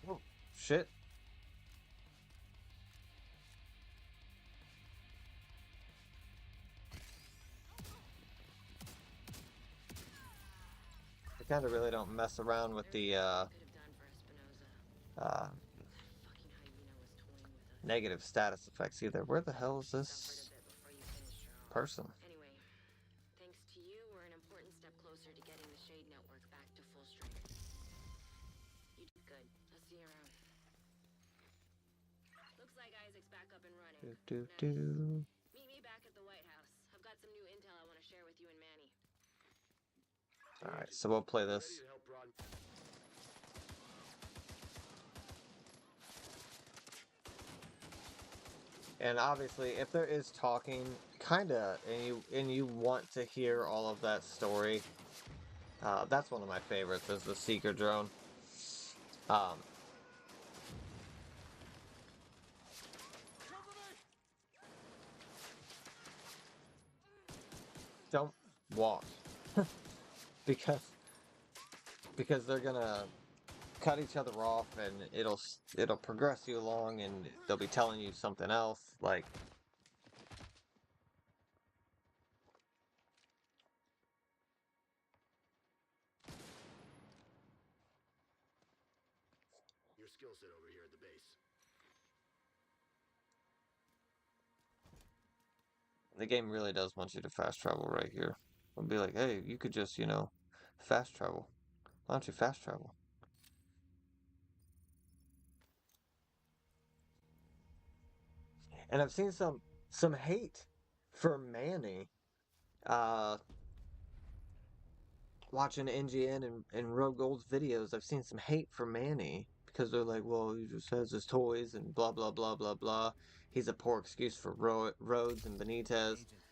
Oh, shit. kind of really don't mess around with the uh, negative status effects either. Where the hell is this person? Anyway, thanks to you, we're an important step closer to getting the Shade Network back to full strength. You did good. I'll see you around. Looks like Isaac's back up and running. Nice. Meet me back at the White House. I've got some new intel I want to share with you and Manny. Alright, so we'll play this. And obviously, if there is talking, kinda, and you want to hear all of that story, that's one of my favorites, is the Seeker drone. Don't walk. because they're gonna cut each other off, and it'll progress you along, and they'll be telling you something else, like... Your skill set over here at the base. The game really does want you to fast travel right here. It'll be like, hey, you could just, you know, fast travel. Why don't you fast travel? And I've seen some hate for Manny. Watching NGN and Rogue Gold's videos, I've seen some hate for Manny because they're like, well, he just has his toys and blah blah blah blah blah. He's a poor excuse for Rhodes and Benitez. Agent,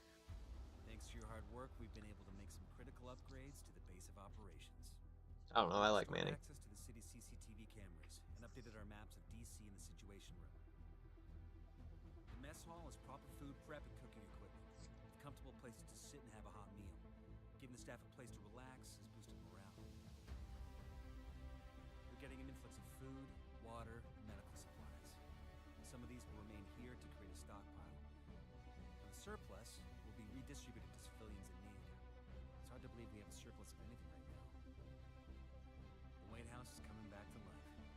thanks to your hard work, we've been able to make some critical upgrades to the base of operations. I don't know. I like Restored Manny. access to the city's CCTV cameras and updated our maps of DC and the Situation Room. The mess hall has proper food prep and cooking equipment, with comfortable places to sit and have a hot meal. Giving the staff a place to relax has boosted morale. We're getting an influx of food, water, and medical supplies. Some of these will remain here to create a stockpile. And the surplus will be redistributed to civilians in need. It's hard to believe we have a surplus of anything right now. The White House is coming back to life. Keep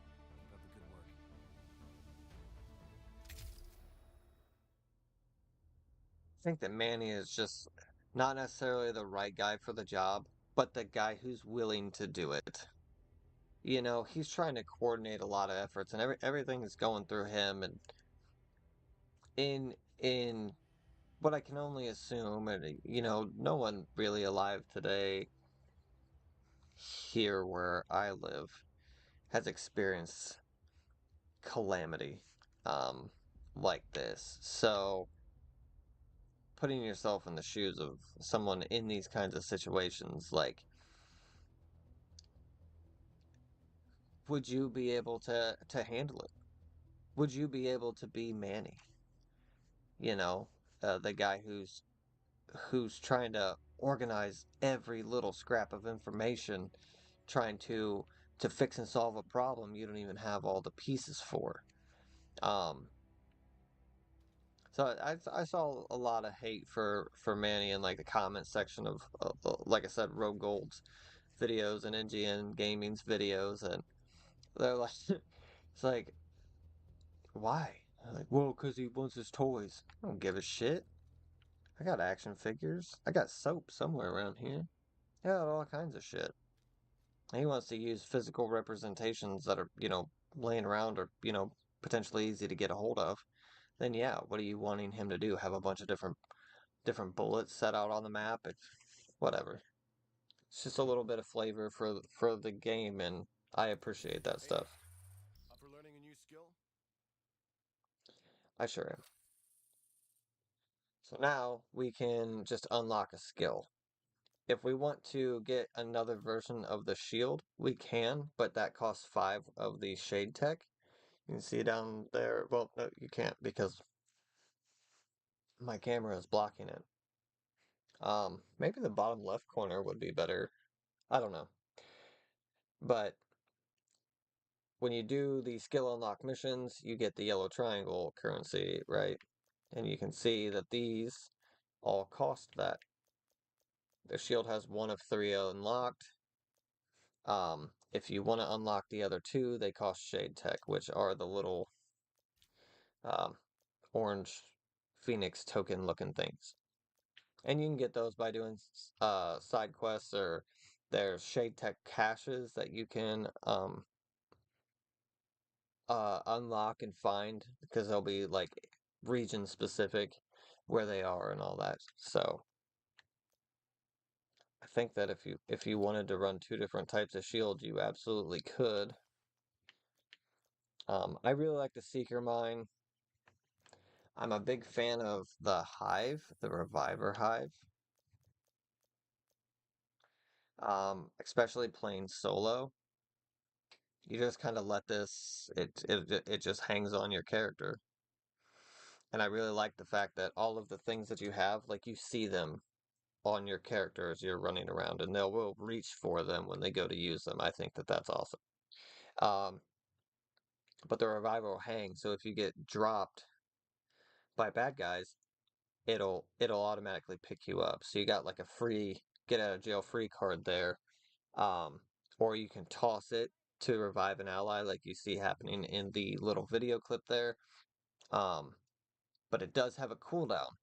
up the good work. I think that Manny is just not necessarily the right guy for the job, but the guy who's willing to do it. You know, he's trying to coordinate a lot of efforts, and everything is going through him. And in what I can only assume, and you know, no one really alive today here where I live has experienced calamity like this. So putting yourself in the shoes of someone in these kinds of situations, like, would you be able to handle it? Would you be able to be Manny? You know, the guy who's trying to organize every little scrap of information, trying to fix and solve a problem you don't even have all the pieces for. So I saw a lot of hate for Manny in like the comment section of like I said, Rogue Gold's videos and NGN Gaming's videos, and they're like, it's like, why? I'm like, well, because he wants his toys. I don't give a shit. I got action figures. I got soap somewhere around here. I got all kinds of shit. And he wants to use physical representations that are, you know, laying around or, you know, potentially easy to get a hold of. Then yeah, what are you wanting him to do? Have a bunch of different bullets set out on the map? It's whatever. It's just a little bit of flavor for the game, and I appreciate that stuff. Up for learning a new skill? I sure am. So now we can just unlock a skill. If we want to get another version of the shield, we can, but that costs 5 of the shade tech. You can see down there. Well, no, you can't because my camera is blocking it. Maybe the bottom left corner would be better. I don't know. But when you do the skill unlock missions, you get the yellow triangle currency, right? And you can see that these all cost that. The shield has 1 of 3 unlocked. If you want to unlock the other two, they cost Shade Tech, which are the little um, orange Phoenix token looking things. And you can get those by doing side quests, or there's Shade Tech caches that you can unlock and find, because they'll be like region specific where they are and all that. So I think that if you wanted to run two different types of shield, you absolutely could. I really like the Seeker Mine. I'm a big fan of the Hive, the Reviver Hive. Especially playing solo. You just kind of let this, it just hangs on your character. And I really like the fact that all of the things that you have, like you see them on your character as you're running around, and they'll will reach for them when they go to use them. I think that that's awesome. But the revival will hang, so if you get dropped by bad guys, it'll automatically pick you up. So you got like a free get out of jail free card there. Um, or you can toss it to revive an ally, like you see happening in the little video clip there. Um, but it does have a cooldown.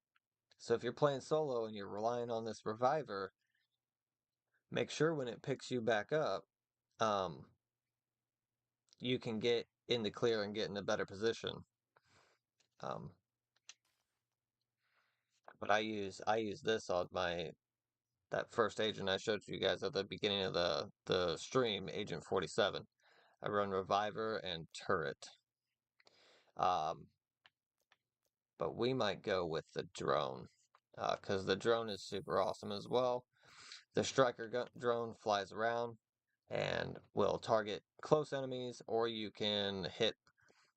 So if you're playing solo and you're relying on this reviver, make sure when it picks you back up, um, you can get in the clear and get in a better position. Um, but I use this on that first agent I showed you guys at the beginning of the stream, Agent 47. I run Reviver and Turret. But we might go with the drone, because the drone is super awesome as well. The striker drone flies around and will target close enemies, or you can hit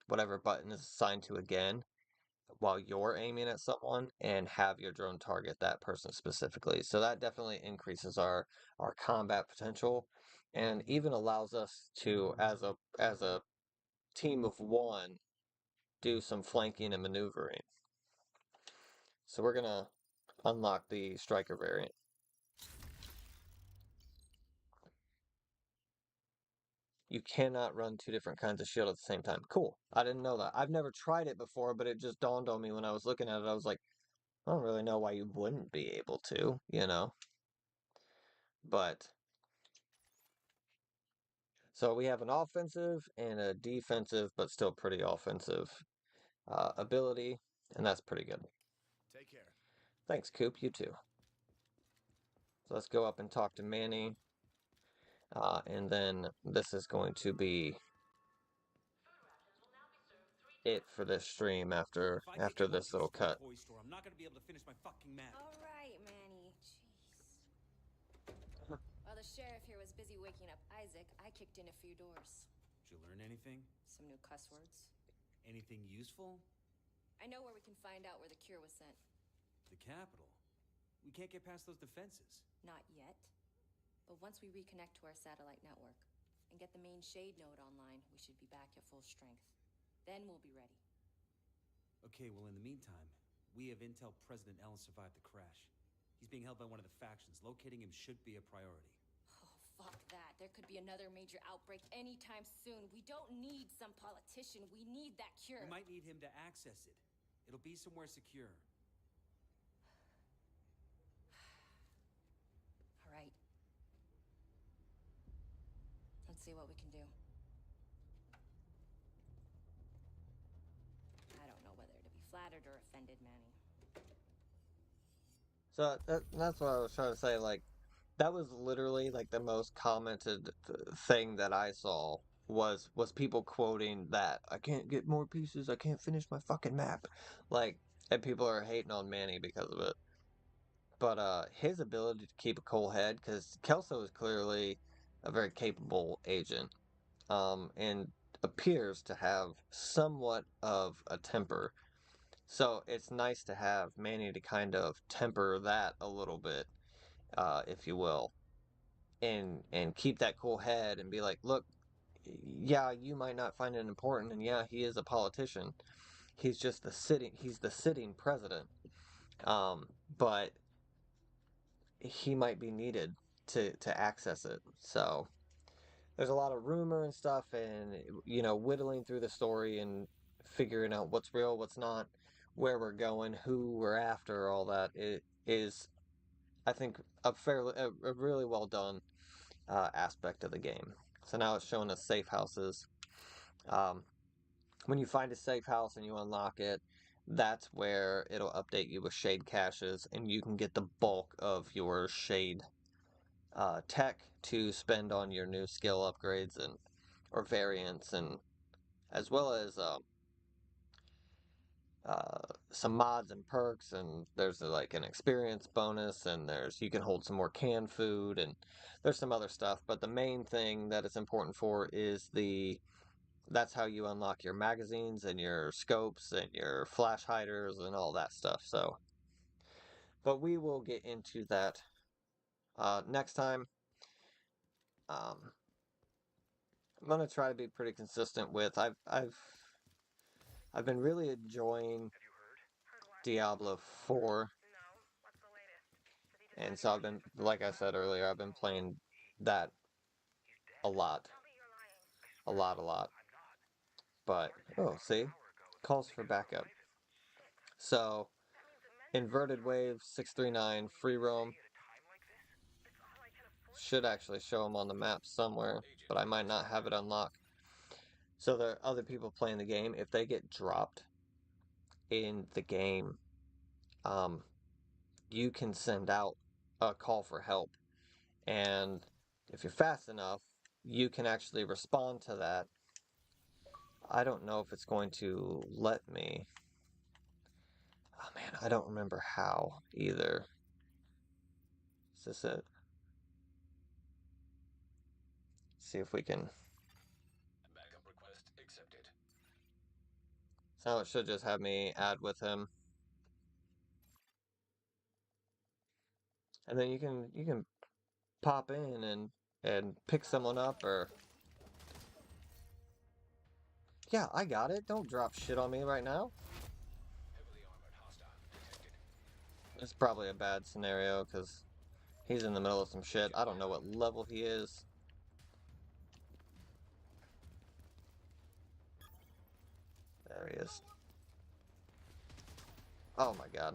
whatever button is assigned to again while you're aiming at someone and have your drone target that person specifically. So that definitely increases our combat potential, and even allows us to, as a team of one, do some flanking and maneuvering. So we're gonna unlock the striker variant. You cannot run two different kinds of shield at the same time. Cool. I didn't know that. I've never tried it before, but it just dawned on me when I was looking at it. I was like, I don't really know why you wouldn't be able to, you know? But, so we have an offensive and a defensive, but still pretty offensive ability, and that's pretty good. Take care. Thanks, Coop. You too. So let's go up and talk to Manny. And then this is going to be it for this stream after this little cut. Toy store, I'm not gonna be able to finish my fucking map. All right, Manny. Jeez. While the sheriff here was busy waking up Isaac, I kicked in a few doors. Did you learn anything? Some new cuss words. Anything useful? I know where we can find out where the cure was sent. The capital. We can't get past those defenses. Not yet. But once we reconnect to our satellite network and get the main shade node online, we should be back at full strength. Then we'll be ready. Okay, well, in the meantime, we have intel President Ellis survived the crash. He's being held by one of the factions. Locating him should be a priority. Oh, fuck that. There could be another major outbreak anytime soon. We don't need some politician. We need that cure. We might need him to access it. It'll be somewhere secure. All right. Let's see what we can do. I don't know whether to be flattered or offended, Manny. So that's what I was trying to say. Like, that was literally like the most commented thing that I saw was people quoting that I can't get more pieces, I can't finish my fucking map, like, and people are hating on Manny because of it. But his ability to keep a cool head, because Kelso is clearly a very capable agent, and appears to have somewhat of a temper. So it's nice to have Manny to kind of temper that a little bit, if you will, and keep that cool head and be like, look, yeah, you might not find it important, and yeah, he is a politician. He's just he's the sitting president. But he might be needed to access it. So there's a lot of rumor and stuff, and you know, whittling through the story and figuring out what's real, what's not, where we're going, who we're after, all that. It is, I think, a really well done aspect of the game. So now it's showing us safe houses. Um, when you find a safe house and you unlock it, that's where it'll update you with shade caches, and you can get the bulk of your shade tech to spend on your new skill upgrades and or variants, and as well as some mods and perks, and there's like an experience bonus, and you can hold some more canned food, and there's some other stuff. But the main thing that it's important for is that's how you unlock your magazines and your scopes and your flash hiders and all that stuff. So, but we will get into that next time. I'm gonna try to be pretty consistent with I've been really enjoying Diablo 4. And so I've been, like I said earlier, I've been playing that a lot. A lot. But, oh, see? Calls for backup. So, Inverted Wave 639 Free Roam should actually show them on the map somewhere, but I might not have it unlocked. So there are other people playing the game. If they get dropped in the game, you can send out a call for help. And if you're fast enough, you can actually respond to that. I don't know if it's going to let me. Oh man, I don't remember how either. Is this it? See if we can. Backup request accepted. So it should just have me add with him. And then you can pop in and pick someone up, or yeah, I got it. Don't drop shit on me right now. It's probably a bad scenario because he's in the middle of some shit. I don't know what level he is. There he is. Oh my god.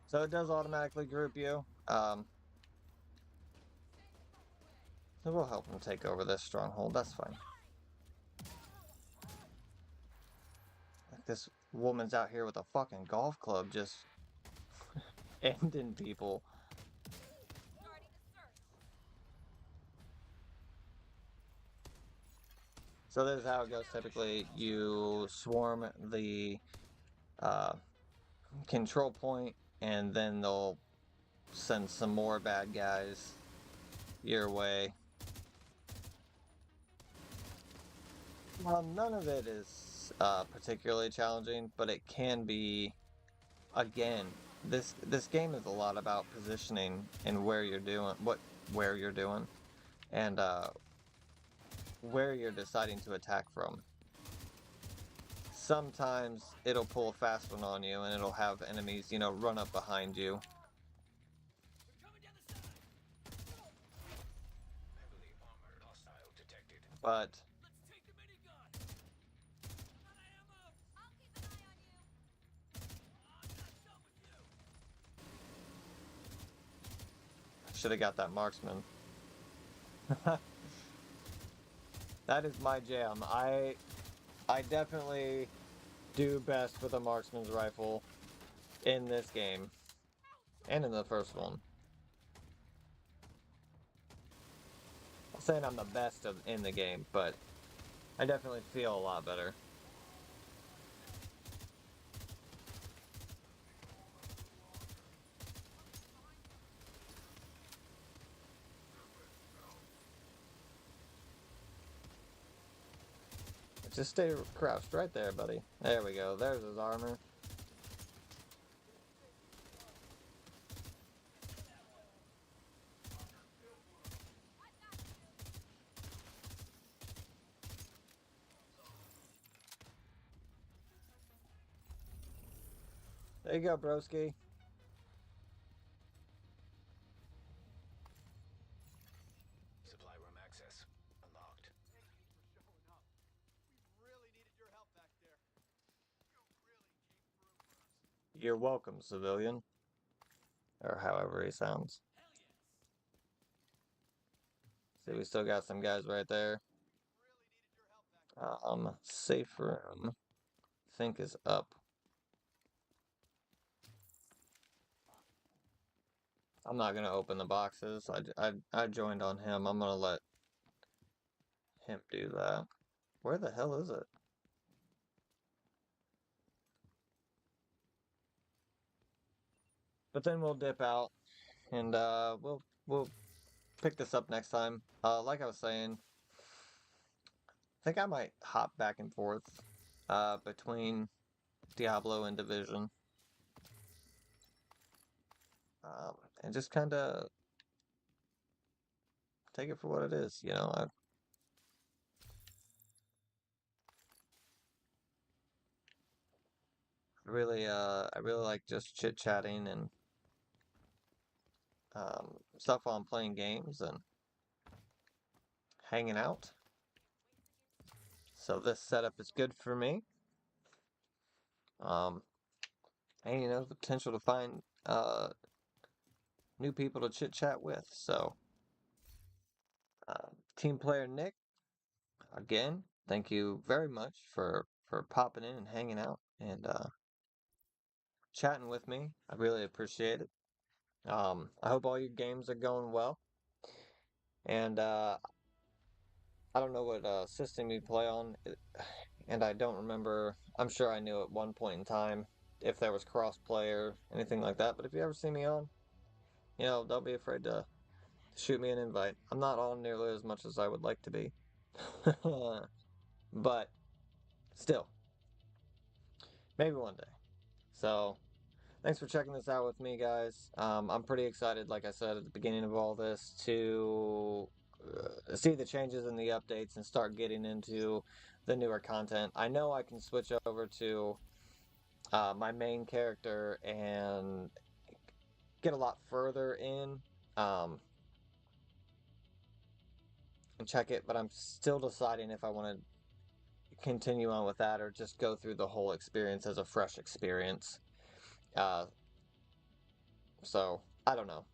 So it does automatically group you. So we'll help him take over this stronghold. That's fine. Like this woman's out here with a fucking golf club just ending people. So this is how it goes typically. You swarm the control point, and then they'll send some more bad guys your way. None of it is particularly challenging, but it can be. Again, this game is a lot about positioning and where you're doing and where you're deciding to attack from. Sometimes it'll pull a fast one on you, and it'll have enemies, you know, run up behind you. But should have got that marksman. That is my jam. I definitely do best with a marksman's rifle in this game and in the first one. I'm saying I'm the best in the game, but I definitely feel a lot better. Just stay crouched right there, buddy. There we go. There's his armor. There you go, broski. Supply room access unlocked. Thank you for showing up. We really needed your help back there. You really came through for us. You're welcome, civilian. Or however he sounds. See, we still got some guys right there. Safe room, I think is up. I'm not gonna open the boxes. I joined on him. I'm gonna let him do that. Where the hell is it? But then we'll dip out and we'll pick this up next time. Like I was saying, I think I might hop back and forth between Diablo and Division. And just kind of take it for what it is, you know. I really like just chit chatting and stuff while I'm playing games and hanging out. So this setup is good for me. And you know, the potential to find new people to chit chat with. So, team player Nick, again, thank you very much for popping in and hanging out and chatting with me. I really appreciate it. I hope all your games are going well. And I don't know what system you play on, and I don't remember. I'm sure I knew at one point in time if there was cross-play or anything like that. But if you ever see me on, you know, don't be afraid to shoot me an invite. I'm not on nearly as much as I would like to be. But still, maybe one day. So, thanks for checking this out with me, guys. I'm pretty excited, like I said at the beginning of all this, to see the changes in the updates and start getting into the newer content. I know I can switch over to my main character and get a lot further in um, and check it, but I'm still deciding if I want to continue on with that or just go through the whole experience as a fresh experience. Uh, so, I don't know.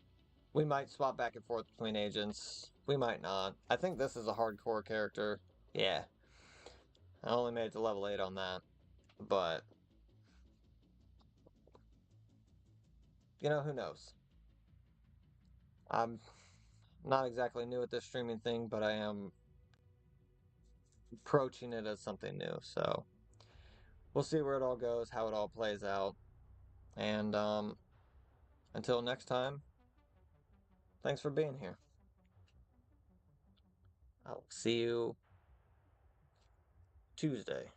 We might swap back and forth between agents. We might not. I think this is a hardcore character. Yeah. I only made it to level 8 on that. But, you know, who knows? I'm not exactly new at this streaming thing, but I am approaching it as something new. So, we'll see where it all goes, how it all plays out. And until next time, thanks for being here. I'll see you Tuesday.